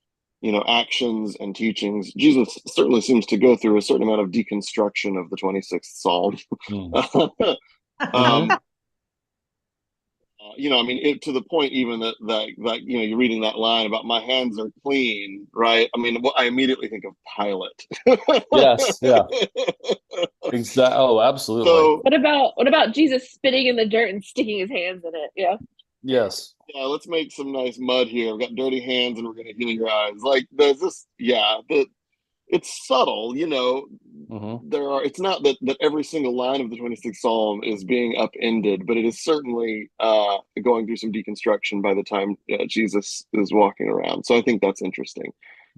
actions and teachings, Jesus certainly seems to go through a certain amount of deconstruction of the 26th Psalm. Mm. um, I mean, to the point even that you're reading that line about my hands are clean, right? I mean, I immediately think of Pilate. Yes, yeah. Exactly. Oh, absolutely. So what about Jesus spitting in the dirt and sticking his hands in it? Yeah. Yes. yeah, let's make some nice mud here. I've got dirty hands, and we're gonna heal your eyes. Like there's this, yeah, it's subtle, Mm-hmm. it's not that every single line of the 26th Psalm is being upended, but it is certainly going through some deconstruction by the time Jesus is walking around. So I think that's interesting.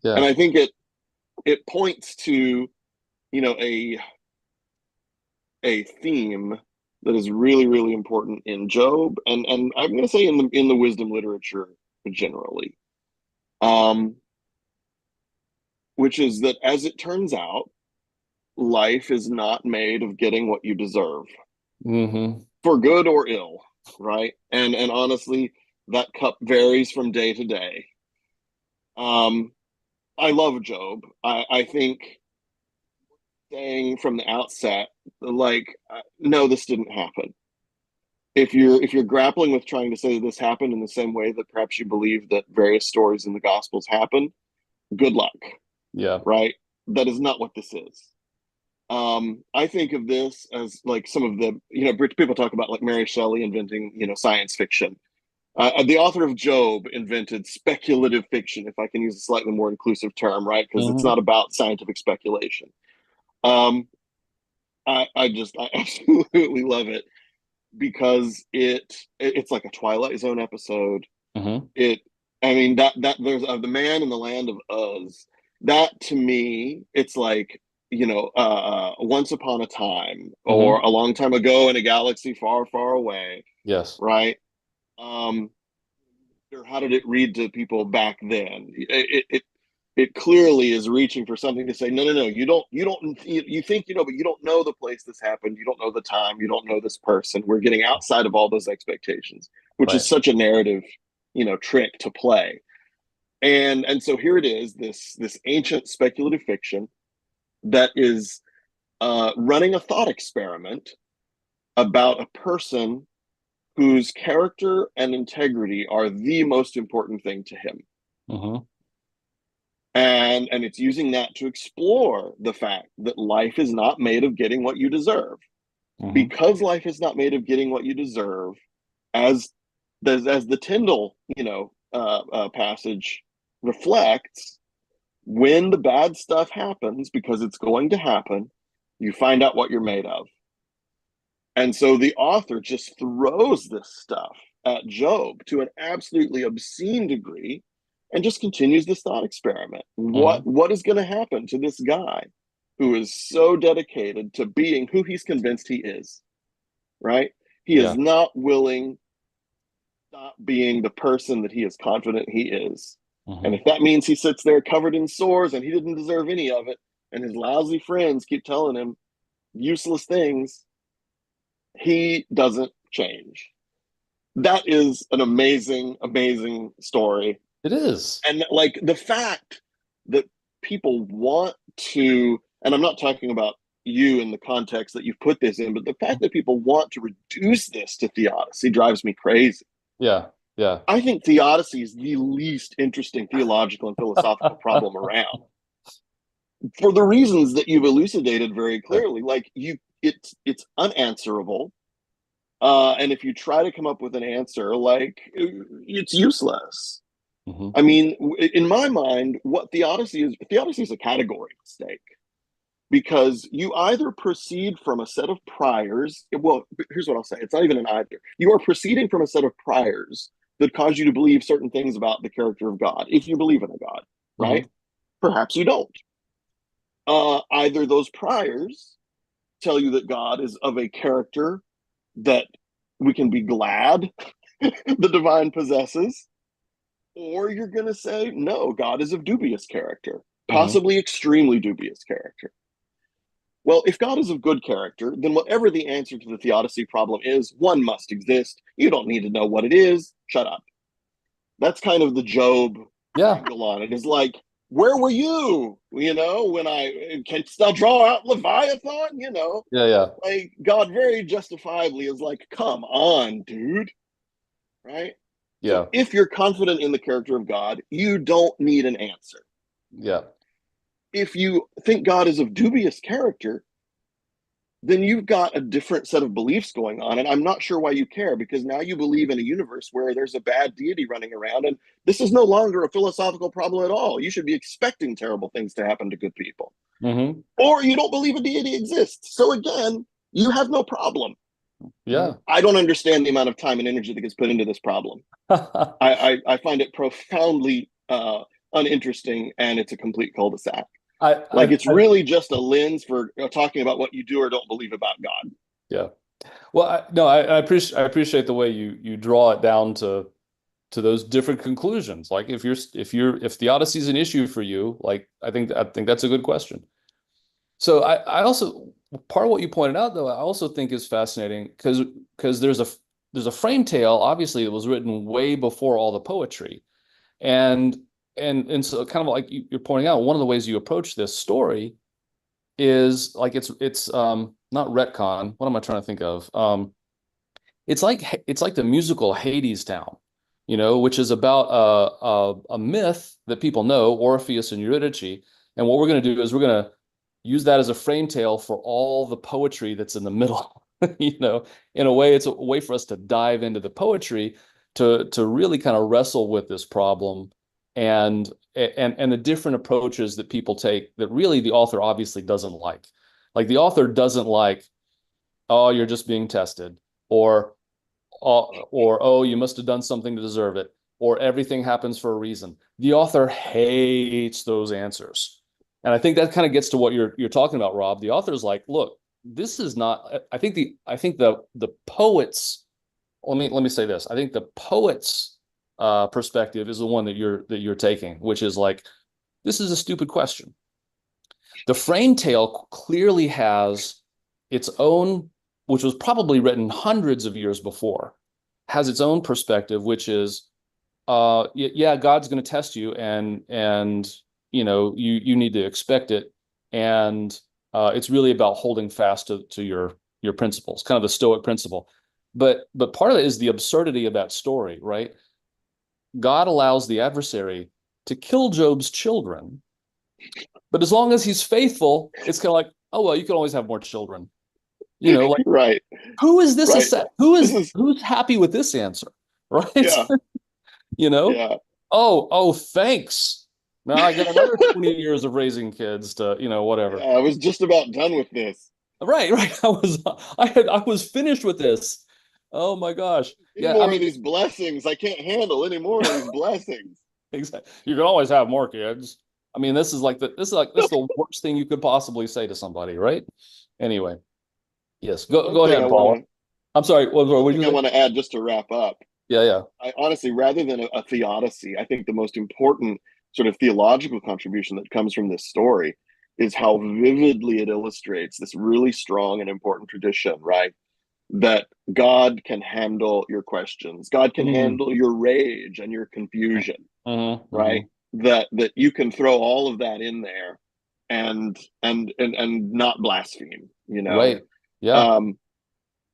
And Yeah. I think it points to, a theme that is really, really important in Job, and I'm going to say in the wisdom literature generally, um, which is that as it turns out, life is not made of getting what you deserve, Mm-hmm. for good or ill, right? And honestly, that cup varies from day to day. Um, I love Job. I think saying from the outset, like, no, this didn't happen. If you're grappling with trying to say that this happened in the same way that perhaps you believe that various stories in the Gospels happen, good luck, Yeah. right? That is not what this is. I think of this as like some of the, people talk about like Mary Shelley inventing, science fiction. The author of Job invented speculative fiction, if I can use a slightly more inclusive term, right? Because it's Mm-hmm. not about scientific speculation. Um, I absolutely love it because it's like a Twilight Zone episode. Mm-hmm. I mean that there's the man in the land of Uz. That to me, it's like once upon a time or Mm-hmm. a long time ago in a galaxy far, far away, Yes. right? Um, or how did it read to people back then? It clearly is reaching for something to say, no, no, no, you think but you don't know the place this happened, you don't know the time, you don't know this person. We're getting outside of all those expectations, which Right. is such a narrative, trick to play. And so here it is, this ancient speculative fiction that is running a thought experiment about a person whose character and integrity are the most important thing to him. Mm-hmm. And it's using that to explore the fact that life is not made of getting what you deserve. Mm-hmm. Because life is not made of getting what you deserve, as the Tyndall passage reflects, when the bad stuff happens, because it's going to happen, you find out what you're made of. And so the author just throws this stuff at Job to an absolutely obscene degree and just continues this thought experiment. Mm-hmm. What is going to happen to this guy who is so dedicated to being who he's convinced he is, right? He is Yeah. not willing to stop being the person that he is confident he is. And if that means he sits there covered in sores and he didn't deserve any of it, and his lousy friends keep telling him useless things, he doesn't change. That is an amazing, amazing story. It is. And like the fact that people want to, and I'm not talking about you in the context that you've put this in, but the fact that people want to reduce this to theodicy drives me crazy. Yeah. Yeah. I think theodicy is the least interesting theological and philosophical problem around, for the reasons that you've elucidated very clearly. Like it's unanswerable. And if you try to come up with an answer, like it's useless. Mm-hmm. I mean, in my mind, what theodicy is a category mistake, because you either proceed from a set of priors. Well, here's what I'll say. It's not even an either. You are proceeding from a set of priors that cause you to believe certain things about the character of God, if you believe in a God, right? Mm-hmm. Perhaps you don't. Either those priors tell you that God is of a character that we can be glad the divine possesses, or you're going to say, no, God is of dubious character, possibly extremely dubious character. Well, if God is of good character, then whatever the answer to the theodicy problem is, one must exist. You don't need to know what it is. Shut up. That's kind of the Job angle on it. Is like, where were you? When I canst thou draw out Leviathan? Like God very justifiably is like, come on, dude. Right? Yeah. So if you're confident in the character of God, you don't need an answer. Yeah. If you think God is of dubious character, then you've got a different set of beliefs going on. And I'm not sure why you care, because now you believe in a universe where there's a bad deity running around. And this is no longer a philosophical problem at all. You should be expecting terrible things to happen to good people. Mm-hmm. Or you don't believe a deity exists. So again, you have no problem. Yeah. I don't understand the amount of time and energy that gets put into this problem. I find it profoundly uninteresting, and it's a complete cul-de-sac. It's really just a lens for talking about what you do or don't believe about God. Yeah. Well, I appreciate the way you draw it down to those different conclusions. Like if theodicy is an issue for you, like I think that's a good question. So I also, part of what you pointed out though, I also think is fascinating because there's a frame tale, obviously, it was written way before all the poetry. And so kind of like you're pointing out, one of the ways you approach this story is like it's not retcon. What am I trying to think of? It's like the musical Hadestown, which is about a myth that people know, Orpheus and Eurydice. And what we're going to do is we're going to use that as a frame tale for all the poetry that's in the middle. In a way, it's a way for us to dive into the poetry to really kind of wrestle with this problem and the different approaches that people take that really the author obviously doesn't like. Like the author doesn't like, oh, you're just being tested, or oh, you must have done something to deserve it, or everything happens for a reason. The author hates those answers. And I think that kind of gets to what you're talking about, Rob. The author's like, look, this is not, I think the poets, let me say this. I think the poet's perspective is the one that you're taking, which is like, this is a stupid question. The frame tale clearly has its own, which was probably written hundreds of years before, has its own perspective, which is, yeah, God's going to test you, and you need to expect it, and it's really about holding fast to your principles, kind of the Stoic principle. But part of it is the absurdity of that story, right? God allows the adversary to kill Job's children, but as long as he's faithful, it's kind of like, oh well, you can always have more children. Like right. Who is this? Right. Who's happy with this answer, right? Yeah. Yeah. Oh, thanks. Now I got another 20 years of raising kids to, whatever. I was just about done with this. Right. I was finished with this. Oh my gosh. Any more of these blessings. I can't handle any more of these blessings. Exactly. You can always have more kids. I mean, this is the worst thing you could possibly say to somebody, right? Anyway. Yes. Go ahead, Paul. I'm sorry. What I want to add just to wrap up. Yeah. I honestly, rather than a theodicy, I think the most important sort of theological contribution that comes from this story is how vividly it illustrates this really strong and important tradition, right? That God can handle your questions, God can Mm-hmm. handle your rage and your confusion, Mm-hmm. right? Mm-hmm. That you can throw all of that in there and not blaspheme, you know. Right. Yeah. Um,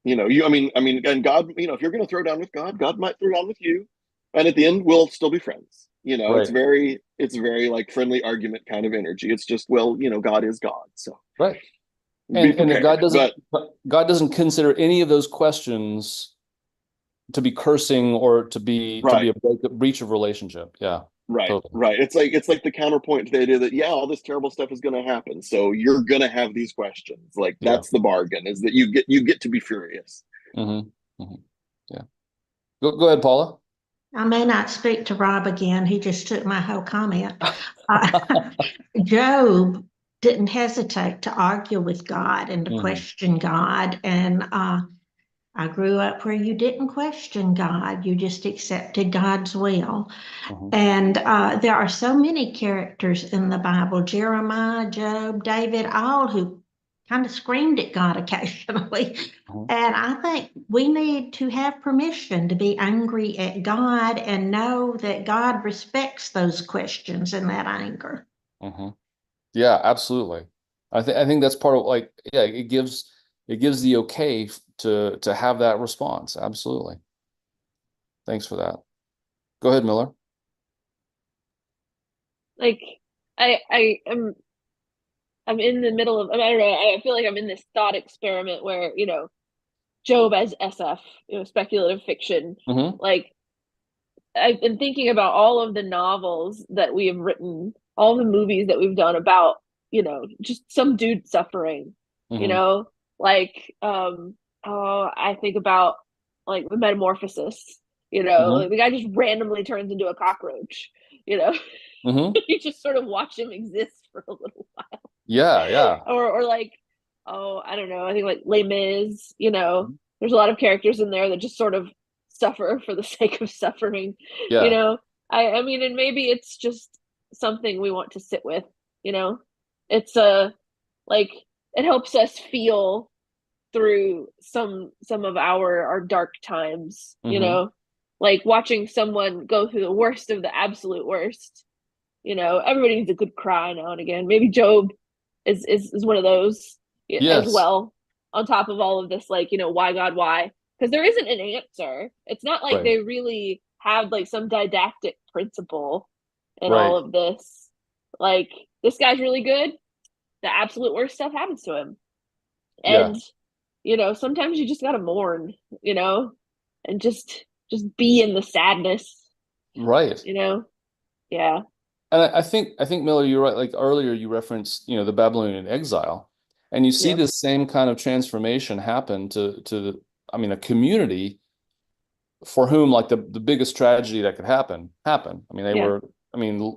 and God, if you're going to throw down with God, God might throw down with you, and at the end, we'll still be friends. Right. It's very like friendly argument kind of energy. It's just, well, God is God, so Right. be And that prepared. But God doesn't consider any of those questions to be cursing or to be right, a breach of relationship. Yeah. right, Totally. right. It's like the counterpoint to the idea that all this terrible stuff is going to happen, so you're going to have these questions. Like Yeah. that's the bargain, is that you get to be furious. Mm-hmm. Mm-hmm. Yeah. Go ahead, Paula. I may not speak to Rob again. He just took my whole comment. Uh, Job didn't hesitate to argue with God and to Mm-hmm. question God. And I grew up where you didn't question God, you just accepted God's will. Mm-hmm. And there are so many characters in the Bible, Jeremiah, Job, David, all who kind of screamed at God occasionally. Mm-hmm. And I think we need to have permission to be angry at God and know that God respects those questions and that anger. Mm-hmm. Yeah, absolutely. I think that's part of, like, yeah, it gives the okay to have that response. Absolutely. Thanks for that. Go ahead, Miller. Like I'm in the middle of, I don't know, I feel like I'm in this thought experiment where, Job as SF, speculative fiction. Mm-hmm. Like I've been thinking about all of the novels that we have written, all the movies that we've done about, just some dude suffering, you Mm-hmm. know, like oh, I think about like the Metamorphosis, Mm-hmm. like the guy just randomly turns into a cockroach, you know. Mm-hmm. You just sort of watch him exist for a little while. Yeah, yeah. Or like, oh, I don't know, I think like Les Mis, there's a lot of characters in there that just sort of suffer for the sake of suffering, you Yeah. know. I mean, and maybe it's just something we want to sit with, you know. It's like it helps us feel through some of our dark times, Mm-hmm. like watching someone go through the worst of the absolute worst. Everybody needs a good cry now and again. Maybe Job is one of those as Yes. well. On top of all of this, like, why God, why? Because there isn't an answer. It's not like Right. they really have like some didactic principle in all Right. of this. Like, this guy's really good. The absolute worst stuff happens to him. Yeah. And, sometimes you just gotta mourn, and just be in the sadness, Right. you know? Yeah. And I think Miller, you're right. Like earlier, you referenced, the Babylonian exile, and you see Yeah. this same kind of transformation happen I mean, a community for whom, like, the biggest tragedy that could happen. I mean, Yeah.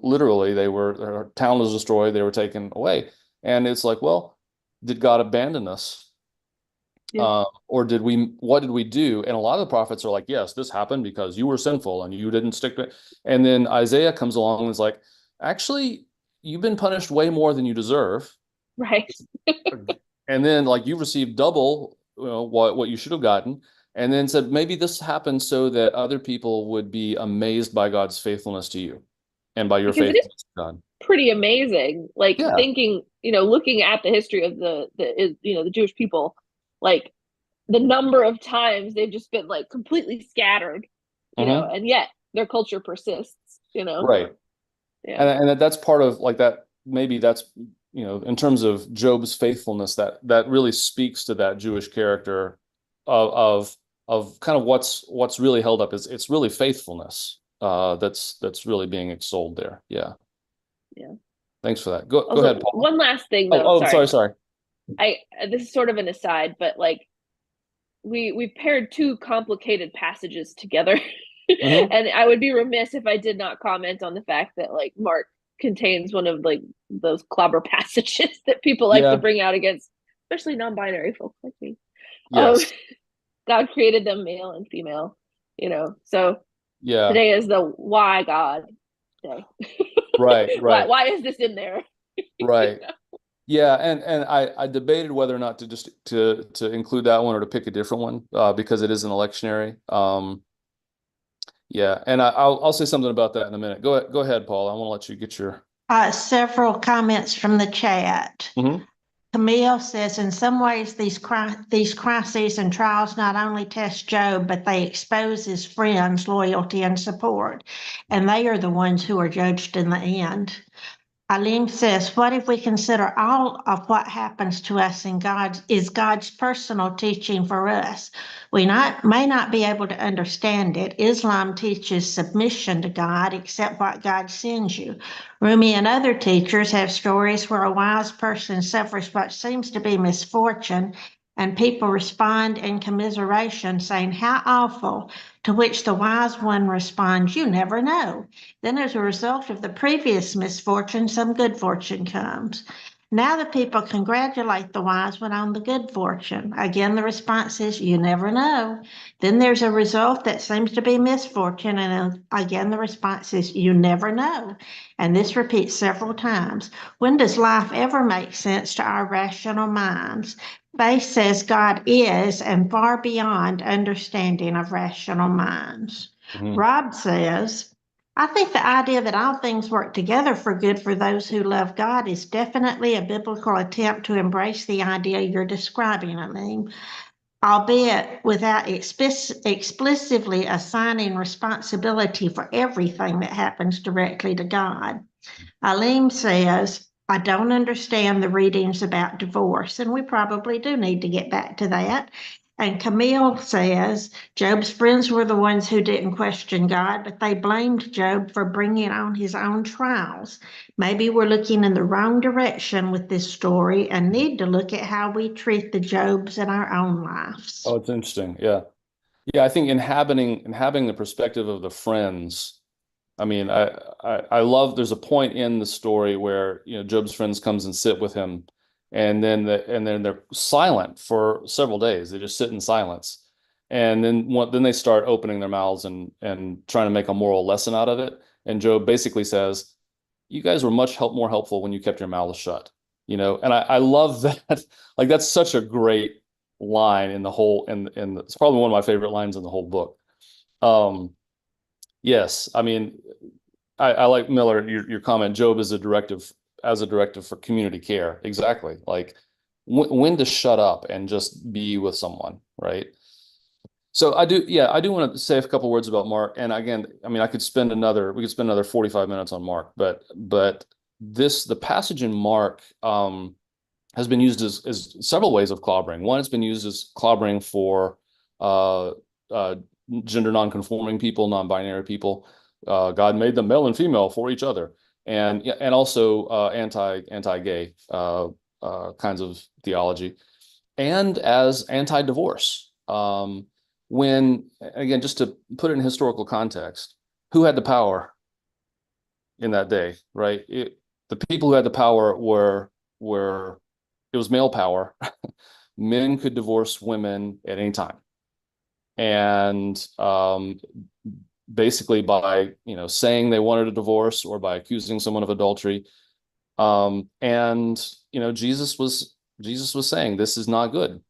literally, their town was destroyed, they were taken away, and it's like, well, did God abandon us? Yeah. Or what did we do? And a lot of the prophets are like, yes, this happened because you were sinful and you didn't stick to it. And then Isaiah comes along and is like, actually, you've been punished way more than you deserve. Right. And then, like, you received double, what you should have gotten. And then said, maybe this happened so that other people would be amazed by God's faithfulness to you and by your Because it is faithfulness to God. pretty amazing. Like Yeah. thinking, looking at the history of the Jewish people, like the number of times they've just been like completely scattered, Hmm. and yet their culture persists. Right. Yeah. And that's part of, like, that. Maybe that's, in terms of Job's faithfulness, that really speaks to that Jewish character of kind of what's really held up is it's really faithfulness that's really being extolled there. Yeah. Yeah. Thanks for that. Go Also, ahead, Paul. one last thing Oh, though, I'm sorry, sorry. sorry. I This is sort of an aside, but like we've paired two complicated passages together. Hmm. And I would be remiss if I did not comment on the fact that like Mark contains one of like those clobber passages that people like to Yeah. bring out against, especially non-binary folks like me. Um, Yes. God created them male and female. So Yeah. today is the why God day. Right. why Right. why is this in there? Right. Yeah, and I debated whether or not to just to include that one or to pick a different one because it is an electionary. Yeah, and I'll say something about that in a minute. Go ahead, Paul. I want to let you get your. Several comments from the chat. Mhm. Camille says, in some ways, these crises and trials not only test Job, but they expose his friends' loyalty and support, and they are the ones who are judged in the end. Eileen says, what if we consider all of what happens to us in God's personal teaching for us? We may not be able to understand it. Islam teaches submission to God, accept what God sends you. Rumi and other teachers have stories where a wise person suffers what seems to be misfortune, and people respond in commiseration, saying, how awful, to which the wise one responds, you never know. Then, as a result of the previous misfortune, some good fortune comes. Now the people congratulate the wise one on the good fortune. Again, the response is, you never know. Then there's a result that seems to be misfortune, and again, the response is, you never know. And this repeats several times. When does life ever make sense to our rational minds? Faith says God is and far beyond understanding of rational minds. Mhm. Rob says, I think the idea that all things work together for good for those who love God is definitely a biblical attempt to embrace the idea you're describing, Aline, albeit without explicitly assigning responsibility for everything that happens directly to God. Eileen says, I don't understand the readings about divorce, and we probably do need to get back to that. And Camille says, Job's friends were the ones who didn't question God, but they blamed Job for bringing on his own trials. Maybe we're looking in the wrong direction with this story and need to look at how we treat the Jobs in our own lives. Oh, it's interesting. Yeah, yeah. I think inhabiting the perspective of the friends. I mean, I love. There's a point in the story where Job's friends comes and sit with him, and then they're silent for several days. They just sit in silence, and then they start opening their mouths and trying to make a moral lesson out of it. And Job basically says, "You guys were much more helpful when you kept your mouths shut." And I love that. Like that's such a great line in the whole, and it's probably one of my favorite lines in the whole book. Um, Yes, I mean, I like Miller, your comment. Job is a directive as a directive for community care. Exactly. Like when to shut up and just be with someone, right? So I do want to say a couple words about Mark. And again, I mean, we could spend another 45 minutes on Mark, but the passage in Mark has been used as several ways of clobbering. One, it's been used as clobbering for uh, uh, gender non-conforming people, non-binary people. God made them male and female for each other, and also anti-gay kinds of theology, and as anti-divorce. When again, just to put it in historical context, who had the power in that day, right? The people who had the power were it was male power. Men could divorce women at any time, and basically by saying they wanted a divorce or by accusing someone of adultery. And Jesus was saying this is not good.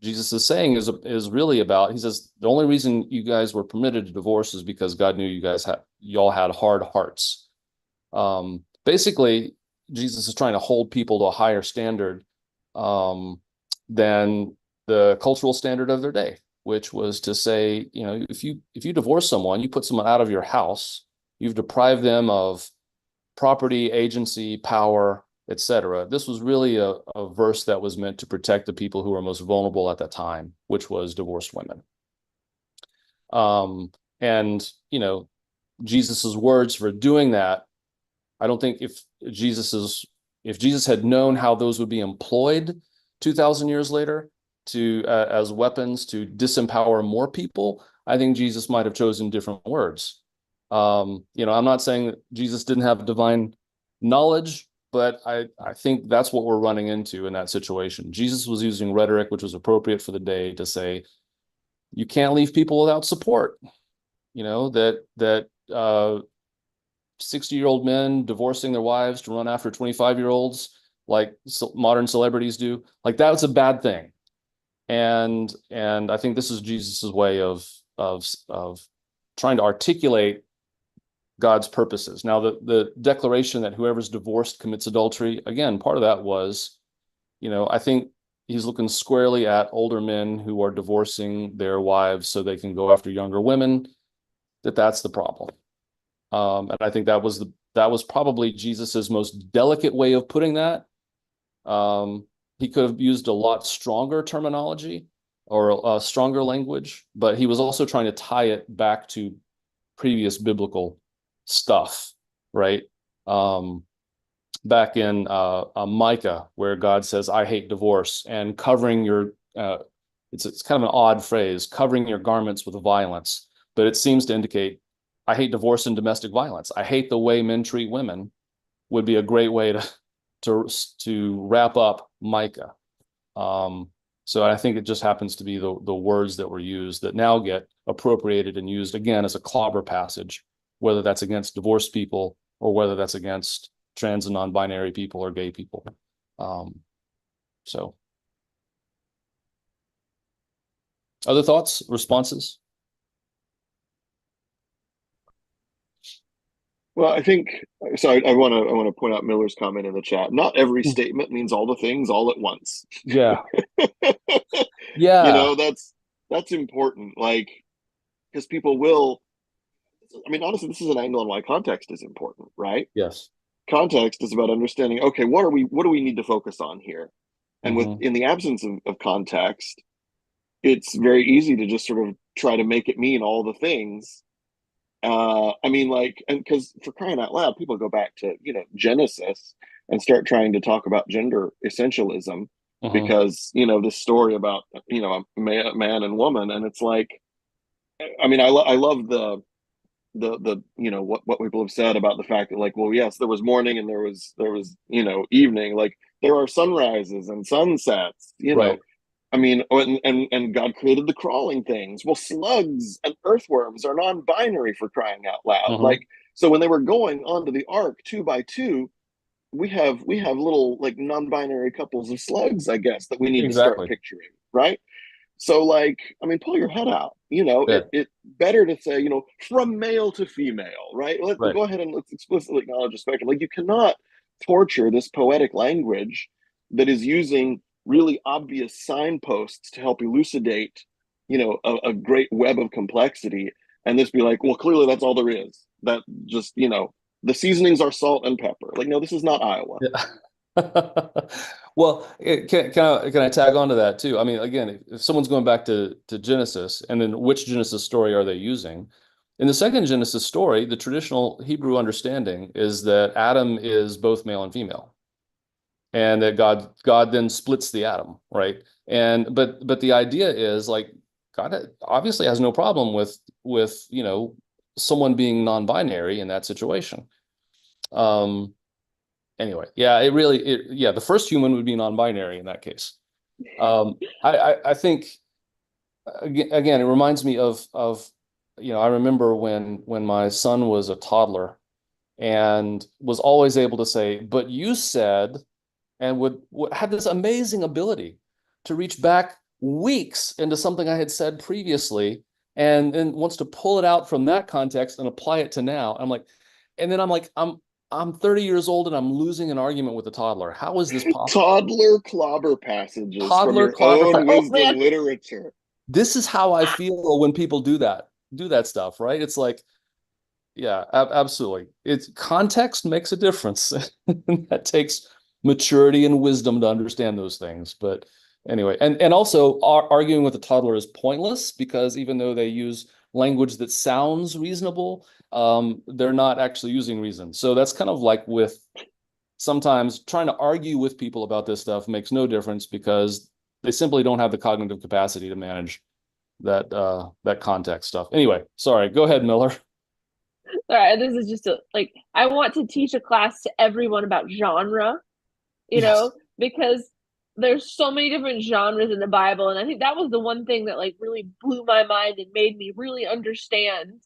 Jesus is saying is really about. He says the only reason you guys were permitted to divorce is because God knew y'all had hard hearts. Basically, Jesus is trying to hold people to a higher standard um, than the cultural standard of their day, which was to say, if you divorce someone, you put someone out of your house, you've deprived them of property, agency, power, etc. This was really a verse that was meant to protect the people who were most vulnerable at that time, which was divorced women. And Jesus's words for doing that, I don't think if Jesus had known how those would be employed 2,000 years later as weapons to disempower more people, I think Jesus might have chosen different words. I'm not saying that Jesus didn't have divine knowledge, but I think that's what we're running into in that situation. Jesus was using rhetoric which was appropriate for the day to say, You can't leave people without support. You know, that 60-year-old men divorcing their wives to run after 25-year-olds like modern celebrities do, like that's a bad thing. And I think this is Jesus's way of trying to articulate God's purposes. Now, the declaration that whoever's divorced commits adultery, again, part of that was, I think he's looking squarely at older men who are divorcing their wives so they can go after younger women, that's the problem. And I think that was probably Jesus's most delicate way of putting that. He could have used a lot stronger terminology or a stronger language, but he was also trying to tie it back to previous biblical stuff, right? Back in Micah, where God says, "I hate divorce," and covering your it's kind of an odd phrase, covering your garments with violence, but it seems to indicate, I hate divorce and domestic violence. I hate the way men treat women, would be a great way to wrap up Micah. So I think it just happens to be the words that were used that now get appropriated and used again as a clobber passage, whether that's against divorced people or whether that's against trans and non-binary people or gay people. So other thoughts, responses? Well, I think so. I want to point out Miller's comment in the chat. Not every statement means all the things all at once. Yeah. You Yeah. know, that's important. Like, because people will. I mean, honestly, this is an angle on why context is important, right? Yes. Context is about understanding. Okay, what do we need to focus on here? And Mhm. in the absence of context, it's very easy to just sort of try to make it mean all the things. I mean, like, and because for crying out loud, people go back to, Genesis and start trying to talk about gender essentialism Mhm. because, this story about, a man and woman. And it's like, I mean, I love the what people have said about the fact that, like, well, yes, there was morning and there was evening. Like, there are sunrises and sunsets. Right. I mean, and God created the crawling things. Well, slugs and earthworms are non-binary, for crying out loud. Mhm. Like, so when they were going onto the ark two by two, we have little, like, non-binary couples of slugs, I guess, that we need to start Exactly. picturing, right? So, like, I mean, pull your head out. Yeah. It better to say, from male to female, right? Let's Right. go ahead and let's explicitly acknowledge the spectrum. Like, you cannot torture this poetic language that is using really obvious signposts to help elucidate, a great web of complexity, and this be like, well, clearly that's all there is. That just, the seasonings are salt and pepper. Like, no, this is not Iowa. Yeah. Well, can I tag on to that too? I mean, again, if someone's going back to Genesis, and then which Genesis story are they using? In the second Genesis story, the traditional Hebrew understanding is that Adam is both male and female, and that God then splits the atom, right? And but the idea is, like, God obviously has no problem with someone being non-binary in that situation. Um, Anyway, yeah, yeah, the first human would be non-binary in that case. I think again, it reminds me of I remember when my son was a toddler and was always able to say, "But you said," and would had this amazing ability to reach back weeks into something I had said previously, and then wants to pull it out from that context and apply it to now. I'm 30 years old and I'm losing an argument with a toddler. How is this possible? Toddler clobber passages from Toddler your clobber. own Oh wisdom man. literature. This is how I feel when people do that stuff, right? It's like, yeah, absolutely. It's context makes a difference. That takes maturity and wisdom to understand those things. But anyway, and also arguing with a toddler is pointless because even though they use language that sounds reasonable, they're not actually using reason. So that's kind of like with sometimes trying to argue with people about this stuff makes no difference because they simply don't have the cognitive capacity to manage that context stuff. Anyway, sorry, go ahead, Miller. All right, this is just like I want to teach a class to everyone about genre, Yes. because there's so many different genres in the Bible, and I think that was the one thing that like really blew my mind and made me really understand,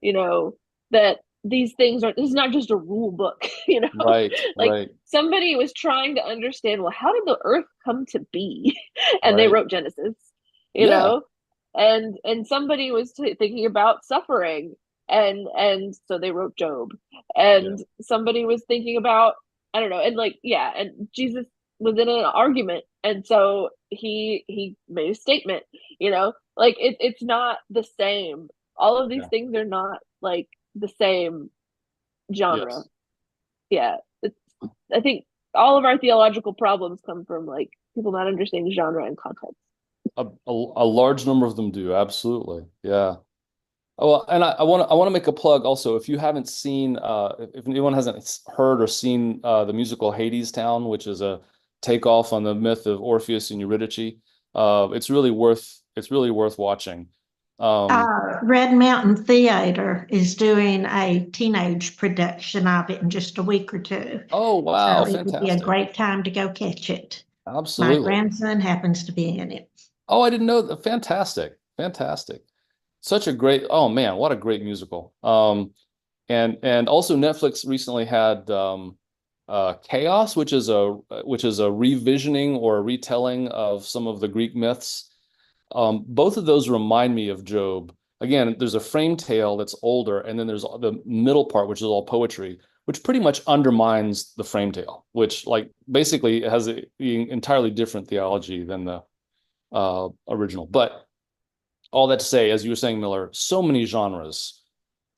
you know, that these things are, this is not just a rule book, you know. Right, Like right, somebody was trying to understand, well, how did the earth come to be? And they right. wrote Genesis, you Yeah, know. And somebody was thinking about suffering, and so they wrote Job. yeah, And somebody was thinking about, I don't know, and like, yeah, and Jesus was in an argument, and so he made a statement, you know. Like it's not the same. All of these yeah. things are not like the same genre. Yes. Yeah, it's, I think all of our theological problems come from like people not understanding genre and context. A large number of them do, absolutely. Yeah. Oh, well, and I want to make a plug also. If you haven't seen, if anyone hasn't heard or seen the musical Hadestown, which is a takeoff on the myth of Orpheus and Eurydice, it's really worth watching. Um, Red Mountain Theater is doing a teenage production of it in just a week or two. oh wow, So it would be a fantastic. great time to go catch it. My Absolutely. grandson happens to be in it. Oh, I didn't know that. Fantastic. Fantastic. Such a great, oh man, what a great musical. And also Netflix recently had Chaos, which is a revisioning or a retelling of some of the Greek myths. Both of those remind me of Job. Again, there's a frame tale that's older, and then there's the middle part, which is all poetry, which pretty much undermines the frame tale, which like basically has an entirely different theology than the original. But all that to say, as you were saying, Miller, so many genres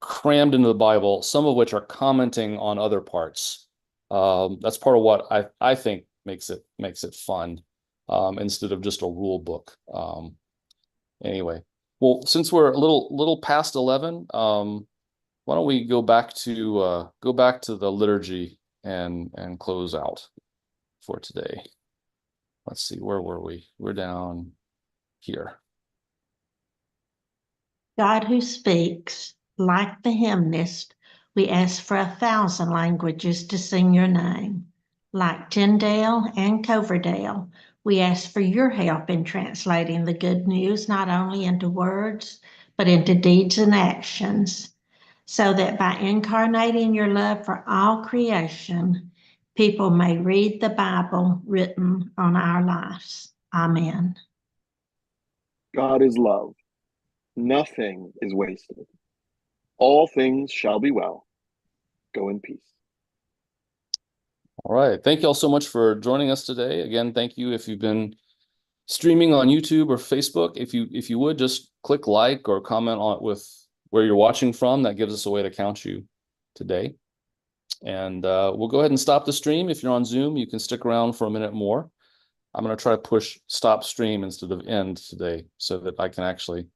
crammed into the Bible, some of which are commenting on other parts. That's part of what I think makes it fun, instead of just a rule book. Anyway, well, since we're a little past 11, why don't we go back to the liturgy and close out for today. Let's see, where were we? We're down here. God who speaks, like the hymnist, we ask for 1,000 languages to sing your name. Like Tyndale and Coverdale, we ask for your help in translating the good news not only into words, but into deeds and actions, so that by incarnating your love for all creation, people may read the Bible written on our lives. Amen. God is love. Nothing is wasted. All things shall be well. Go in peace. All right. Thank you all so much for joining us today. Again, thank you if you've been streaming on YouTube or Facebook. If you would just click like or comment on it with where you're watching from, that gives us a way to count you today. And we'll go ahead and stop the stream. If you're on Zoom, you can stick around for a minute more. I'm going to try to push stop stream instead of end today so that I can actually